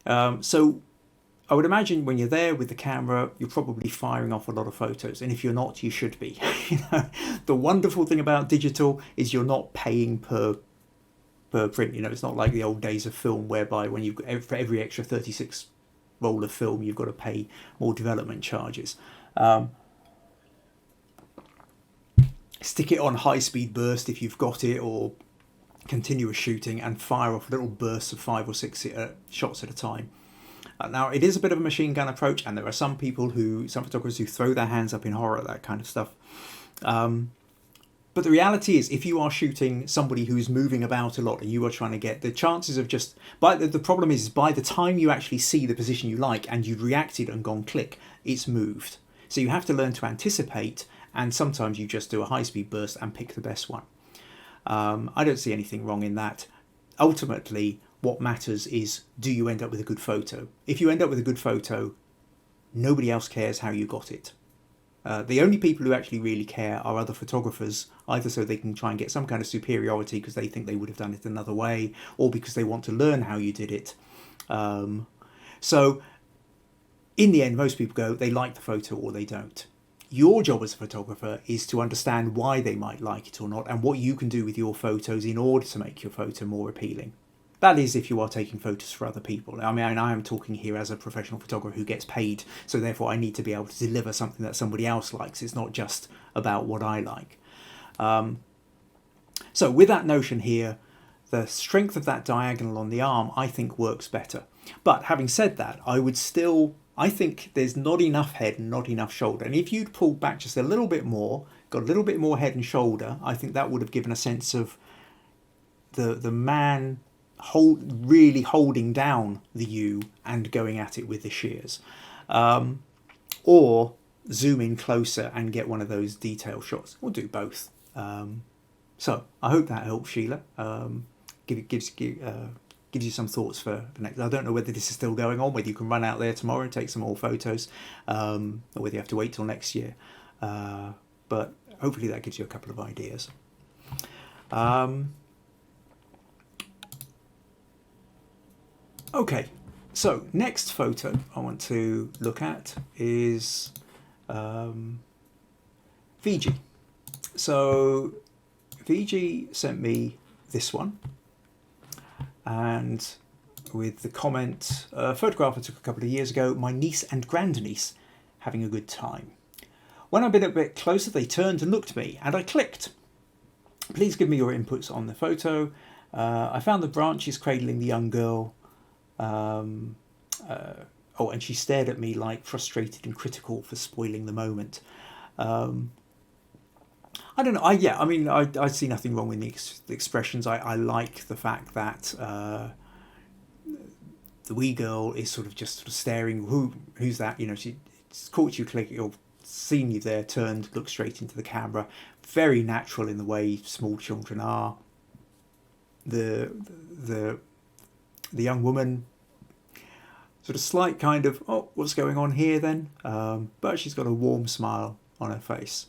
So I would imagine when you're there with the camera, you're probably firing off a lot of photos, and if you're not, you should be. You know, the wonderful thing about digital is you're not paying per print. You know, it's not like the old days of film whereby when you've got, for every extra 36 roll of film, you've got to pay more development charges. Stick it on high-speed burst if you've got it, or continuous shooting, and fire off little bursts of 5 or 6 shots at a time. Now, it is a bit of a machine gun approach, and there are some photographers who throw their hands up in horror at that kind of stuff. But the reality is, if you are shooting somebody who is moving about a lot and you are trying to get the chances of just, the problem is by the time you actually see the position you like and you've reacted and gone click, it's moved. So you have to learn to anticipate, and sometimes you just do a high-speed burst and pick the best one. I don't see anything wrong in that. Ultimately, what matters is, do you end up with a good photo? If you end up with a good photo, nobody else cares how you got it. The only people who actually really care are other photographers, either so they can try and get some kind of superiority because they think they would have done it another way, or because they want to learn how you did it. So in the end, most people go, they like the photo or they don't. Your job as a photographer is to understand why they might like it or not, and what you can do with your photos in order to make your photo more appealing. That is if you are taking photos for other people. I mean, I am talking here as a professional photographer who gets paid, so therefore I need to be able to deliver something that somebody else likes. It's not just about what I like. So with that notion here, the strength of that diagonal on the arm, I think, works better. But having said that, I think there's not enough head and not enough shoulder. And if you'd pulled back just a little bit more, got a little bit more head and shoulder, I think that would have given a sense of the man really holding down the U and going at it with the shears. Or zoom in closer and get one of those detail shots. We'll do both. So I hope that helps, Sheila. Gives you some thoughts for the next. I don't know whether this is still going on, whether you can run out there tomorrow and take some more photos, or whether you have to wait till next year. But hopefully that gives you a couple of ideas. Okay, so next photo I want to look at is VG. So VG sent me this one, and with the comment, a photograph I took a couple of years ago, my niece and grandniece having a good time. When I've been a bit closer, they turned and looked at me, and I clicked. Please give me your inputs on the photo. I found the branches cradling the young girl. And she stared at me like frustrated and critical for spoiling the moment. I don't know. I see nothing wrong with the expressions. I like the fact that the wee girl is sort of staring. Who's that? You know, she's caught you clicking or seen you there, turned, looked straight into the camera. Very natural in the way small children are. The young woman, sort of slight kind of, oh, what's going on here then? But she's got a warm smile on her face.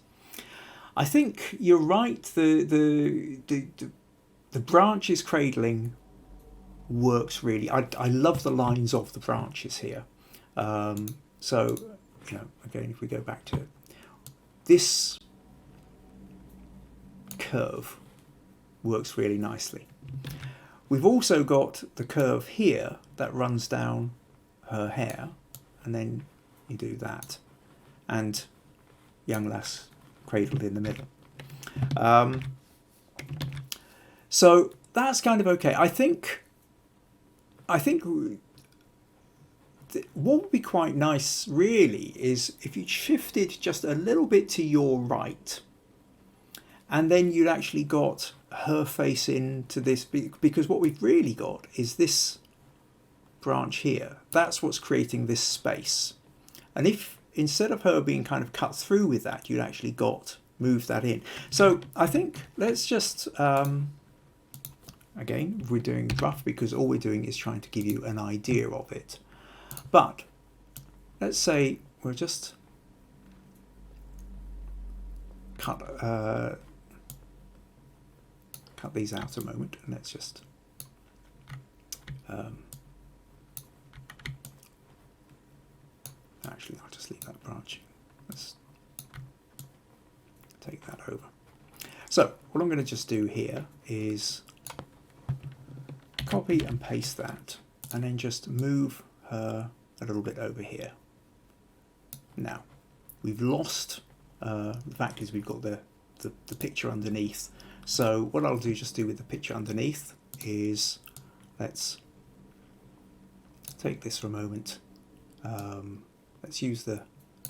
I think you're right. The branches cradling works really. I love the lines of the branches here. So, you know, again, if we go back to this curve, works really nicely. We've also got the curve here that runs down her hair, and then you do that, and young lass cradled in the middle. So that's kind of okay. I think what would be quite nice really is if you shifted just a little bit to your right, and then you'd actually got her face into this, because what we've really got is this branch here. That's what's creating this space. And if instead of her being kind of cut through with that, you'd actually moved that in. So I think let's just, again, we're doing rough because all we're doing is trying to give you an idea of it. But let's say we'll just cut these out a moment, and let's just actually I'll just leave that branch. Let's take that over. So what I'm going to just do here is copy and paste that, and then just move her a little bit over here. Now we've lost the fact is we've got the picture underneath. So what I'll just do with the picture underneath is let's take this for a moment. Let's use the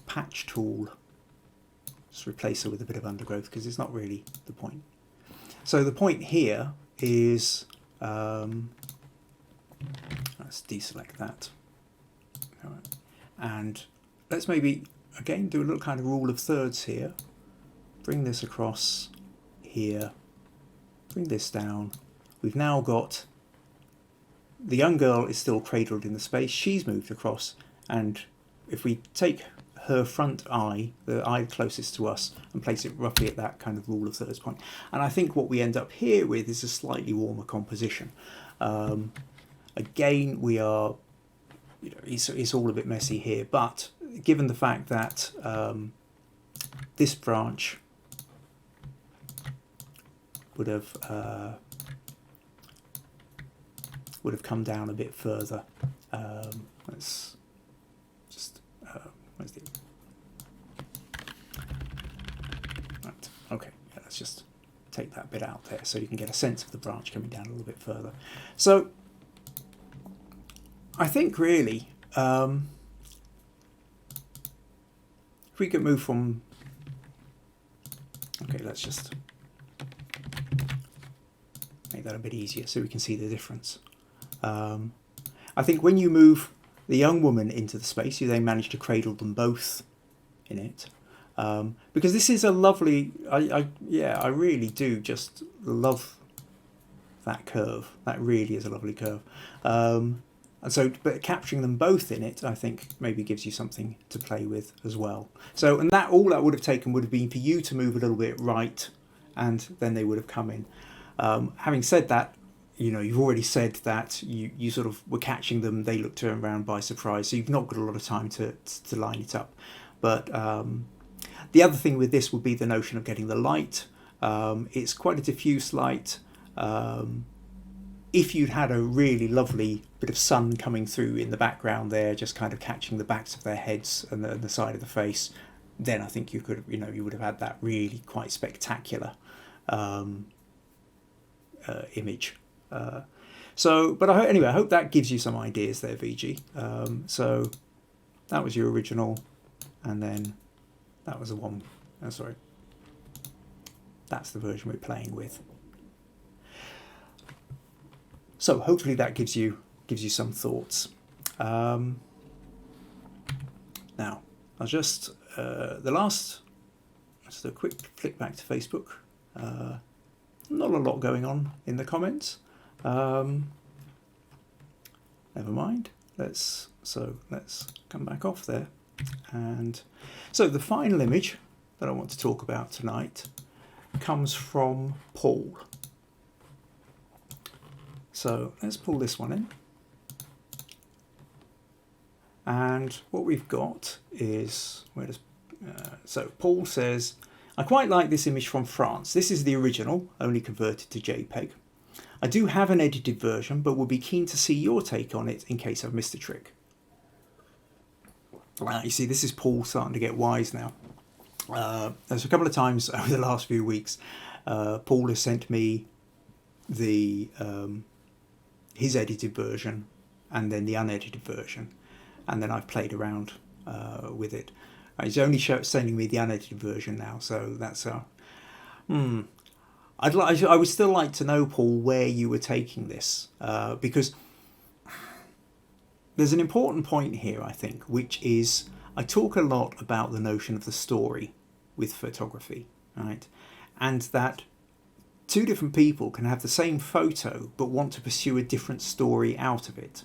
patch tool. Just replace her with a bit of undergrowth because it's not really the point. So the point here is let's deselect that. All right. And let's maybe again do a little kind of rule of thirds here. Bring this across here. Bring this down. We've now got the young girl is still cradled in the space. She's moved across, and if we take her front eye, the eye closest to us, and place it roughly at that kind of rule of thirds point, and I think what we end up here with is a slightly warmer composition. Again, we are, it's all a bit messy here, but given the fact that this branch would have come down a bit further. Let's just where's the right? Okay, yeah, let's just take that bit out there so you can get a sense of the branch coming down a little bit further. So I think really if we could move from, okay, let's just make that a bit easier so we can see the difference. I think when you move the young woman into the space, you then manage to cradle them both in it. Because this is a lovely, I really do just love that curve. That really is a lovely curve. And so, but capturing them both in it, I think maybe gives you something to play with as well. So, and that all that would have taken would have been for you to move a little bit right, and then they would have come in. Having said that, you've already said that you sort of were catching them, they look turned around by surprise, so you've not got a lot of time to line it up. But the other thing with this would be the notion of getting the light. It's quite a diffuse light. If you'd had a really lovely bit of sun coming through in the background there, just kind of catching the backs of their heads and the side of the face, then I think you could, you would have had that really quite spectacular image. But anyway, I hope that gives you some ideas there, VG. So that was your original, and then that was the one. Oh, sorry, that's the version we're playing with. So hopefully that gives you some thoughts. Now I'll just just a quick flick back to Facebook. Not a lot going on in the comments. Never mind. Let's come back off there. And so the final image that I want to talk about tonight comes from Paul. So let's pull this one in. And what we've got is, so Paul says, I quite like this image from France. This is the original, only converted to JPEG. I do have an edited version, but would be keen to see your take on it in case I've missed a trick. You see, this is Paul starting to get wise now. There's a couple of times over the last few weeks, Paul has sent me the his edited version and then the unedited version, and then I've played around with it. He's only sending me the unedited version now, so that's I would still like to know, Paul, where you were taking this, because there's an important point here, I think, which is I talk a lot about the notion of the story with photography, right? And that two different people can have the same photo but want to pursue a different story out of it.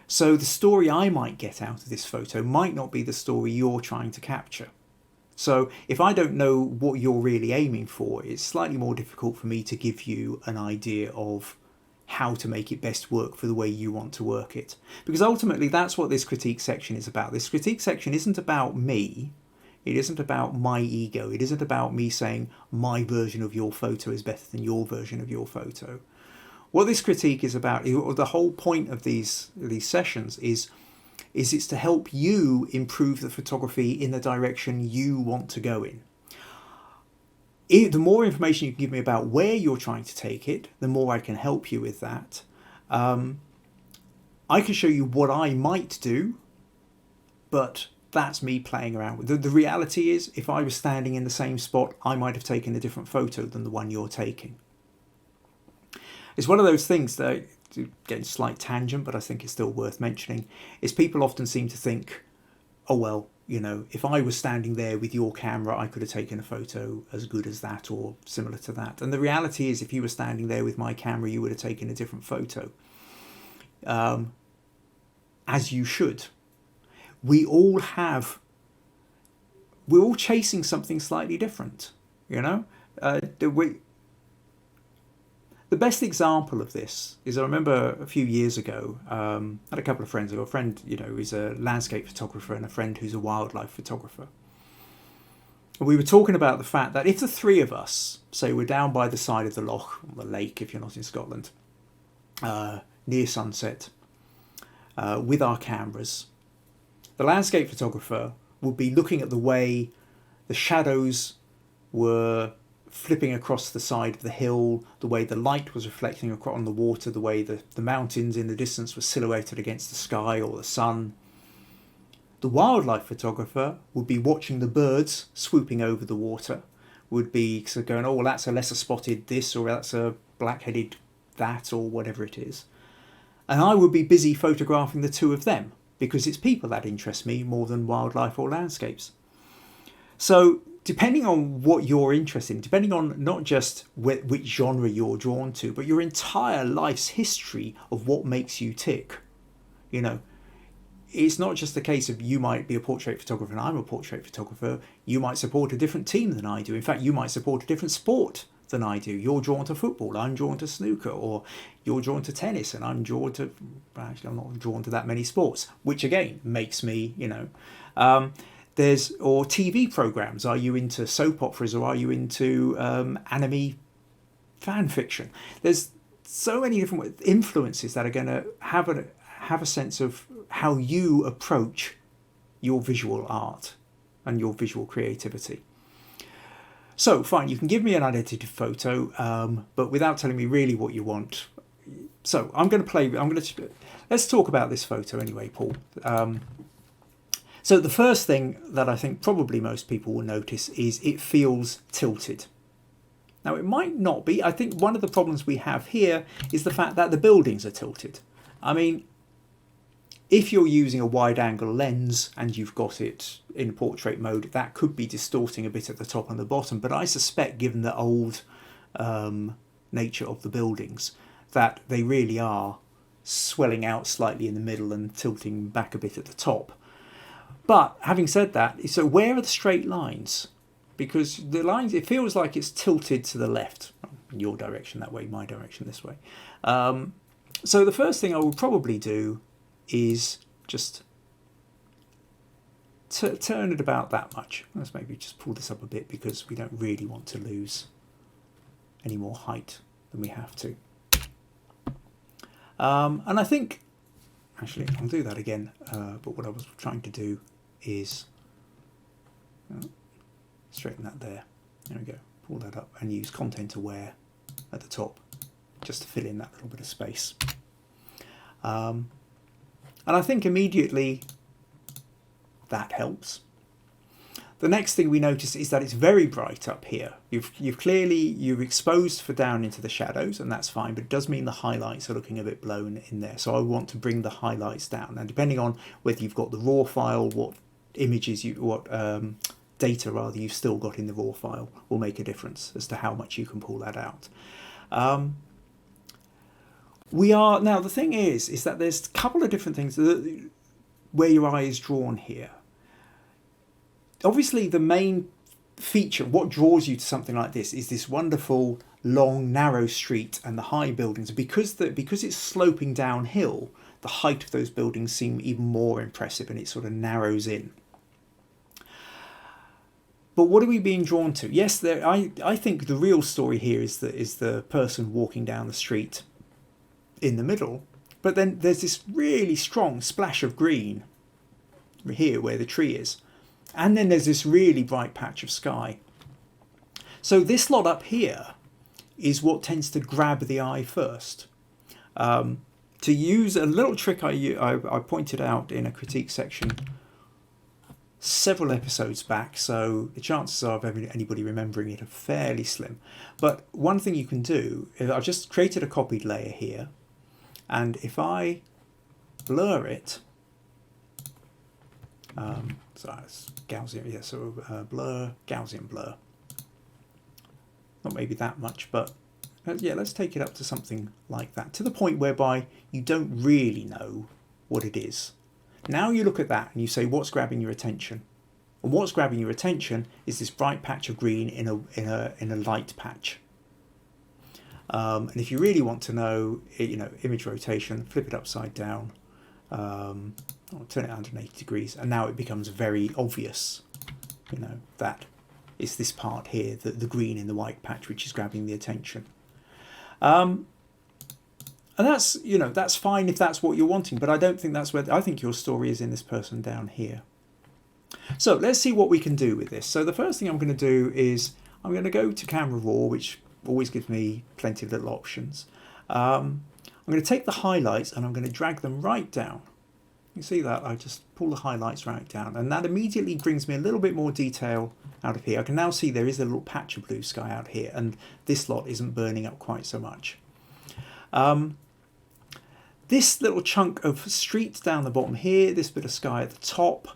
So the story I might get out of this photo might not be the story you're trying to capture. So if I don't know what you're really aiming for, it's slightly more difficult for me to give you an idea of how to make it best work for the way you want to work it. Because ultimately that's what this critique section is about. This critique section isn't about me. It isn't about my ego. It isn't about me saying my version of your photo is better than your version of your photo. What this critique is about, or the whole point of these sessions is it's to help you improve the photography in the direction you want to go in. The more information you can give me about where you're trying to take it, the more I can help you with that. I can show you what I might do, but that's me playing around with. The reality is, if I was standing in the same spot, I might have taken a different photo than the one you're taking. It's one of those things that, getting a slight tangent, but I think it's still worth mentioning, is people often seem to think, oh well, you know, if I was standing there with your camera, I could have taken a photo as good as that or similar to that. And the reality is, if you were standing there with my camera, you would have taken a different photo. As you should. We're all chasing something slightly different, you know? The best example of this is, I remember a few years ago, I had a couple of friends. I've got a friend, you know, who's a landscape photographer and a friend who's a wildlife photographer. And we were talking about the fact that if the three of us, say we're down by the side of the loch, or the lake if you're not in Scotland, near sunset, with our cameras, the landscape photographer would be looking at the way the shadows were flipping across the side of the hill, the way the light was reflecting across on the water, the way the mountains in the distance were silhouetted against the sky or the sun. The wildlife photographer would be watching the birds swooping over the water, would be sort of going, oh, well, that's a lesser spotted this, or that's a black-headed that, or whatever it is. And I would be busy photographing the two of them, because it's people that interest me more than wildlife or landscapes. So depending on what you're interested in, depending on not just which genre you're drawn to, but your entire life's history of what makes you tick, you know, it's not just the case of you might be a portrait photographer and I'm a portrait photographer. You might support a different team than I do. In fact, you might support a different sport than I do. You're drawn to football, I'm drawn to snooker, or you're drawn to tennis and I'm drawn to, actually I'm not drawn to that many sports, which again makes me, you know, or TV programs. Are you into soap operas or are you into anime fan fiction? There's so many different influences that are going to have a sense of how you approach your visual art and your visual creativity. So fine, you can give me an unedited photo, but without telling me really what you want. So let's talk about this photo anyway, Paul. So the first thing that I think probably most people will notice is it feels tilted. Now it might not be. I think one of the problems we have here is the fact that the buildings are tilted. I mean, if you're using a wide angle lens and you've got it in portrait mode, that could be distorting a bit at the top and the bottom. But I suspect, given the old nature of the buildings, that they really are swelling out slightly in the middle and tilting back a bit at the top. But having said that, so where are the straight lines? Because the lines, it feels like it's tilted to the left. Your direction that way, my direction this way. So the first thing I will probably do is just turn it about that much. Let's maybe just pull this up a bit because we don't really want to lose any more height than we have to. And I think, actually, I'll do that again. But what I was trying to do is straighten that there. There we go. Pull that up and use content aware at the top just to fill in that little bit of space. And I think immediately that helps. The next thing we notice is that it's very bright up here. You've exposed for down into the shadows, and that's fine, but it does mean the highlights are looking a bit blown in there. So I want to bring the highlights down. And depending on whether you've got the raw file, what data rather you've still got in the raw file will make a difference as to how much you can pull that out. Now the thing is that there's a couple of different things where your eye is drawn here. Obviously, the main feature, what draws you to something like this, is this wonderful, long, narrow street and the high buildings. Because it's sloping downhill, the height of those buildings seem even more impressive, and it sort of narrows in. But what are we being drawn to? Yes, I think the real story here is the person walking down the street in the middle. But then there's this really strong splash of green here where the tree is. And then there's this really bright patch of sky. So this lot up here is what tends to grab the eye first. To use a little trick I pointed out in a critique section several episodes back, so the chances of anybody remembering it are fairly slim. But one thing you can do is I've just created a copied layer here, and if I blur it, so it's Gaussian, yeah, so blur, Gaussian blur. Not maybe that much, but yeah, let's take it up to something like that, to the point whereby you don't really know what it is. Now you look at that and you say, what's grabbing your attention? And what's grabbing your attention is this bright patch of green in a light patch. And if you really want to know, image rotation, flip it upside down. I'll turn it 180 degrees, and now it becomes very obvious, that it's this part here, the green in the white patch, which is grabbing the attention. And that's, that's fine if that's what you're wanting, but I don't think that's where, I think your story is in this person down here. So let's see what we can do with this. So the first thing I'm going to do is I'm going to go to Camera Raw, which always gives me plenty of little options. I'm going to take the highlights and I'm going to drag them right down. You see that? I just pull the highlights right down, and that immediately brings me a little bit more detail out of here. I can now see there is a little patch of blue sky out here, and this lot isn't burning up quite so much. This little chunk of street down the bottom here, this bit of sky at the top,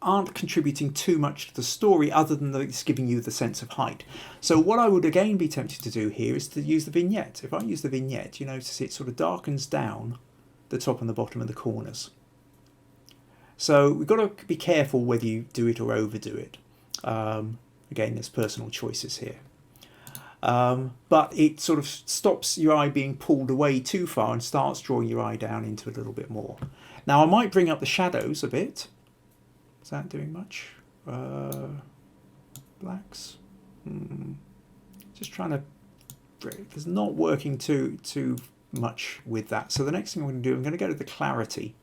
aren't contributing too much to the story other than that it's giving you the sense of height. So what I would again be tempted to do here is to use the vignette. If I use the vignette, you notice it sort of darkens down the top and the bottom and the corners. So we've got to be careful whether you do it or overdo it. Again, there's personal choices here. But it sort of stops your eye being pulled away too far and starts drawing your eye down into a little bit more. Now I might bring up the shadows a bit. Is that doing much? Blacks? Just trying to... It's not working too much with that. So the next thing I'm going to do, I'm going to go to the clarity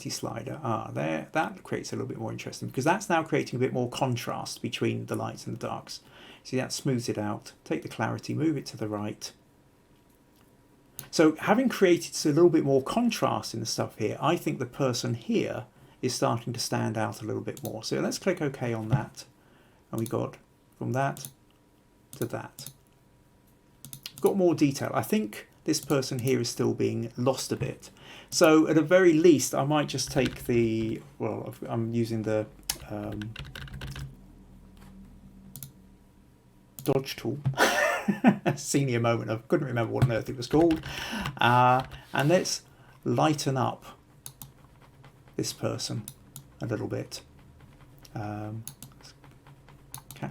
slider. There, that creates a little bit more interesting, because that's now creating a bit more contrast between the lights and the darks. See, that smooths it out. Take the clarity, move it to the right. So having created a little bit more contrast in the stuff here, I think the person here is starting to stand out a little bit more. So let's click OK on that, and we got from that to that. Got more detail. I think this person here is still being lost a bit. So at the very least, I might just take the, well, I'm using the dodge tool. Senior moment, I couldn't remember what on earth it was called. And let's lighten up this person a little bit. Catch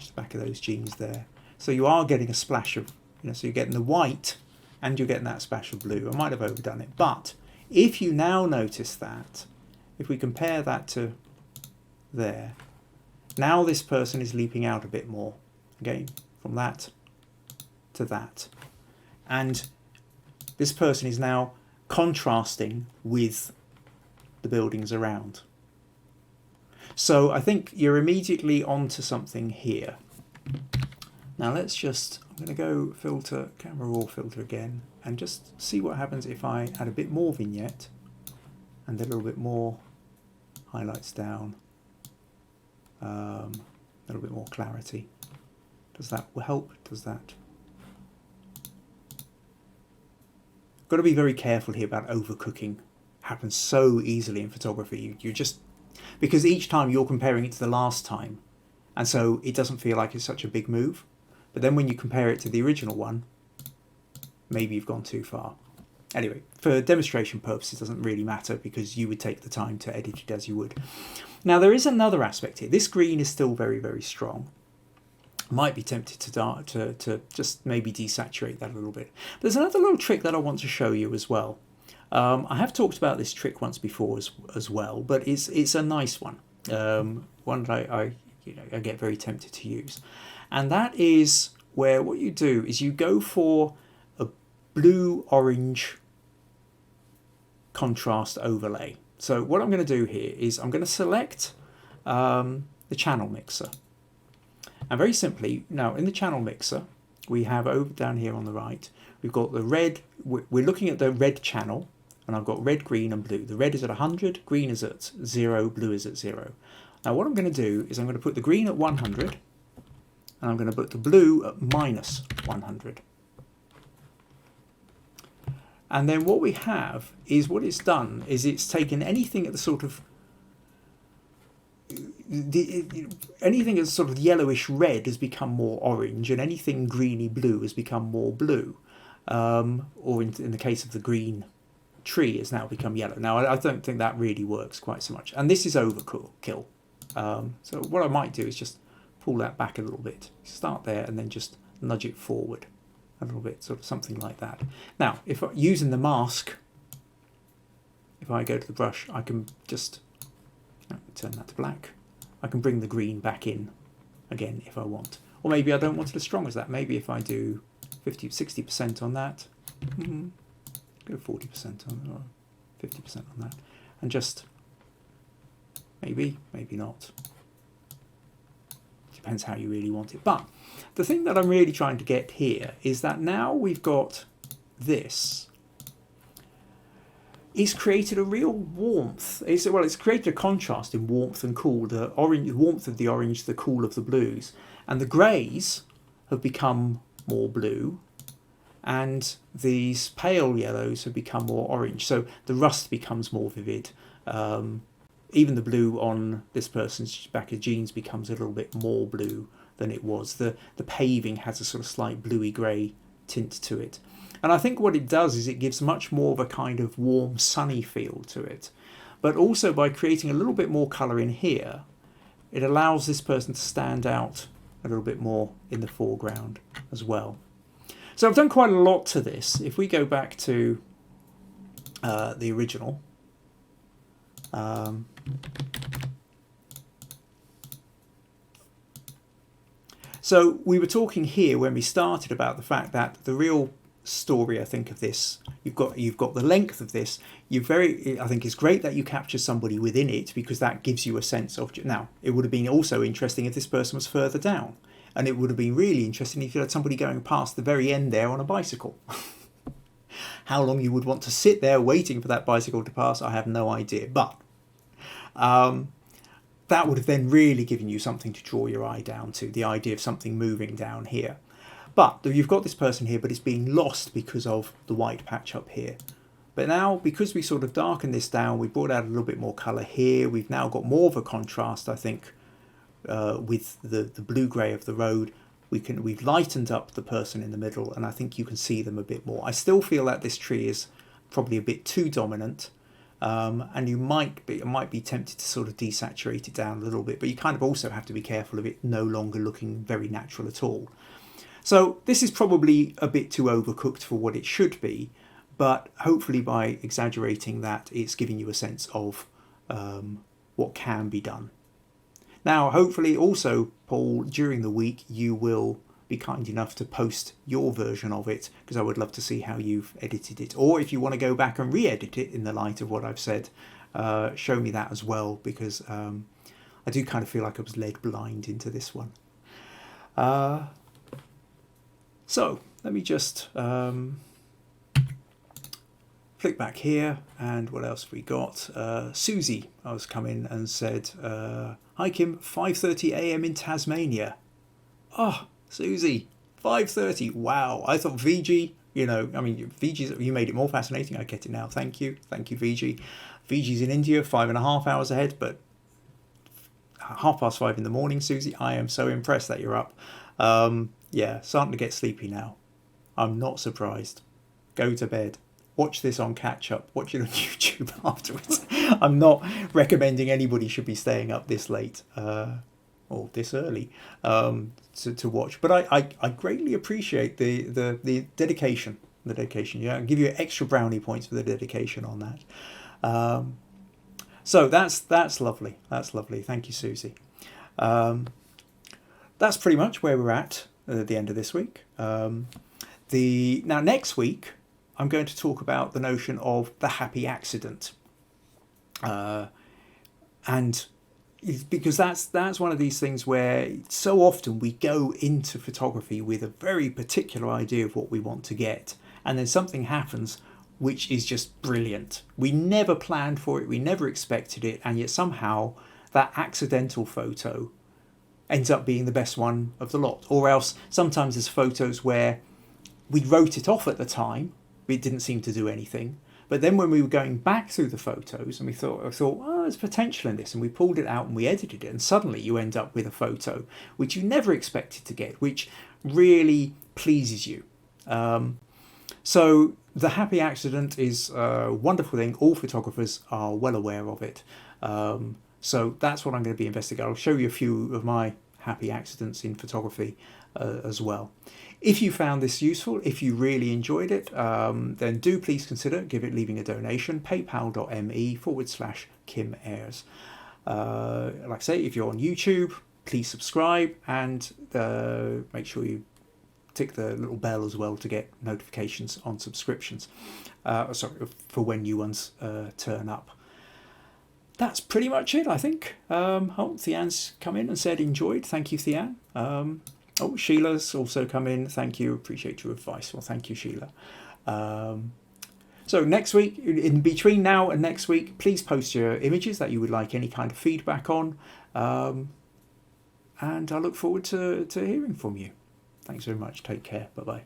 the back of those jeans there. So you are getting a splash of, so you're getting the white and you're getting that splash of blue. I might have overdone it, but if you now notice that, if we compare that to there, now this person is leaping out a bit more. Again, from that to that. And this person is now contrasting with the buildings around. So I think you're immediately onto something here. Now let's just, I'm going to go filter, camera raw filter again, and just see what happens if I add a bit more vignette and a little bit more highlights down, a little bit more clarity. Does that help? Does that? Got to be very careful here about overcooking. Happens so easily in photography. You just, because each time you're comparing it to the last time, and so it doesn't feel like it's such a big move. But then when you compare it to the original one, maybe you've gone too far. Anyway, for demonstration purposes, it doesn't really matter because you would take the time to edit it as you would. Now there is another aspect here. This green is still very, very strong. Might be tempted to just maybe desaturate that a little bit. But there's another little trick that I want to show you as well. I have talked about this trick once before as well, but it's a nice one. One that I get very tempted to use. And that is where what you do is you go for a blue-orange contrast overlay. So what I'm going to do here is I'm going to select the channel mixer. And very simply, now in the channel mixer, we have over down here on the right, we've got the red, we're looking at the red channel, and I've got red, green and blue. The red is at 100, green is at 0, blue is at 0. Now what I'm going to do is I'm going to put the green at 100, and I'm going to put the blue at minus 100. And then what we have is what it's done is it's taken anything at the sort of anything that's sort of yellowish red has become more orange, and anything greeny blue has become more blue, or in the case of the green tree has now become yellow. Now I don't think that really works quite so much, and this is overkill. So what I might do is just pull that back a little bit, start there and then just nudge it forward a little bit, sort of something like that. Now if using the mask, if I go to the brush, I can just turn that to black. I can bring the green back in again if I want, or maybe I don't want it as strong as that. Maybe if I do 50-60% on that, go 40% on, or 50% on that, and just maybe not. Depends how you really want it. But the thing that I'm really trying to get here is that now we've got this, it's created a real warmth. It's created a contrast in warmth and cool. The orange, warmth of the orange, the cool of the blues, and the greys have become more blue, and these pale yellows have become more orange. So the rust becomes more vivid. Even the blue on this person's jacket of jeans becomes a little bit more blue than it was. The paving has a sort of slight bluey grey tint to it. And I think what it does is it gives much more of a kind of warm, sunny feel to it. But also by creating a little bit more colour in here, it allows this person to stand out a little bit more in the foreground as well. So I've done quite a lot to this. If we go back to the original, so we were talking here when we started about the fact that the real story, I think, of this, you've got the length of this. I think it's great that you capture somebody within it, because that gives you a sense of. Now it would have been also interesting if this person was further down, and it would have been really interesting if you had somebody going past the very end there on a bicycle. How long you would want to sit there waiting for that bicycle to pass, I have no idea, but that would have then really given you something to draw your eye down to, the idea of something moving down here. But you've got this person here, but it's being lost because of the white patch up here. But now, because we sort of darkened this down, we brought out a little bit more colour here. We've now got more of a contrast, I think, with the blue-grey of the road. We've lightened up the person in the middle, and I think you can see them a bit more. I still feel that this tree is probably a bit too dominant, and you might be tempted to sort of desaturate it down a little bit, but you kind of also have to be careful of it no longer looking very natural at all. So this is probably a bit too overcooked for what it should be, but hopefully by exaggerating that, it's giving you a sense of what can be done. Now, hopefully also, Paul, during the week, you will be kind enough to post your version of it, because I would love to see how you've edited it. Or if you want to go back and re-edit it in the light of what I've said, show me that as well, because I do kind of feel like I was led blind into this one. So let me just flick back here, and what else have we got? Susie has come in and said, hi Kim, 5:30 a.m. in Tasmania. Oh, Susie, 5:30. Wow. I thought VG, VG's, you made it more fascinating. I get it now. Thank you. Thank you, VG. VG's in India, 5.5 hours ahead, but 5:30 in the morning, Susie. I am so impressed that you're up. Yeah, starting to get sleepy now. I'm not surprised. Go to bed. Watch this on catch up. Watch it on YouTube afterwards. I'm not recommending anybody should be staying up this late. Or this early to watch, but I greatly appreciate the dedication. The dedication, yeah, I'll give you extra brownie points for the dedication on that. So that's lovely. That's lovely. Thank you, Susie. That's pretty much where we're at the end of this week. Now next week I'm going to talk about the notion of the happy accident, and because that's one of these things where so often we go into photography with a very particular idea of what we want to get, and then something happens which is just brilliant. We never planned for it, we never expected it, and yet somehow that accidental photo ends up being the best one of the lot. Or else sometimes there's photos where we wrote it off at the time, it didn't seem to do anything. But then when we were going back through the photos and I thought, oh, there's potential in this, and we pulled it out and we edited it, and suddenly you end up with a photo which you never expected to get, which really pleases you. So the happy accident is a wonderful thing. All photographers are well aware of it. So that's what I'm going to be investigating. I'll show you a few of my happy accidents in photography as well. If you found this useful, if you really enjoyed it, then do please consider leaving a donation. paypal.me/Kim Ayres. Like I say, if you're on YouTube, please subscribe, and make sure you tick the little bell as well to get notifications on subscriptions. For when new ones turn up. That's pretty much it, I think. Thean's come in and said enjoyed. Thank you, Thean. Sheila's also come in. Thank you. Appreciate your advice. Well, thank you, Sheila. So next week, in between now and next week, please post your images that you would like any kind of feedback on. And I look forward to hearing from you. Thanks very much. Take care. Bye-bye.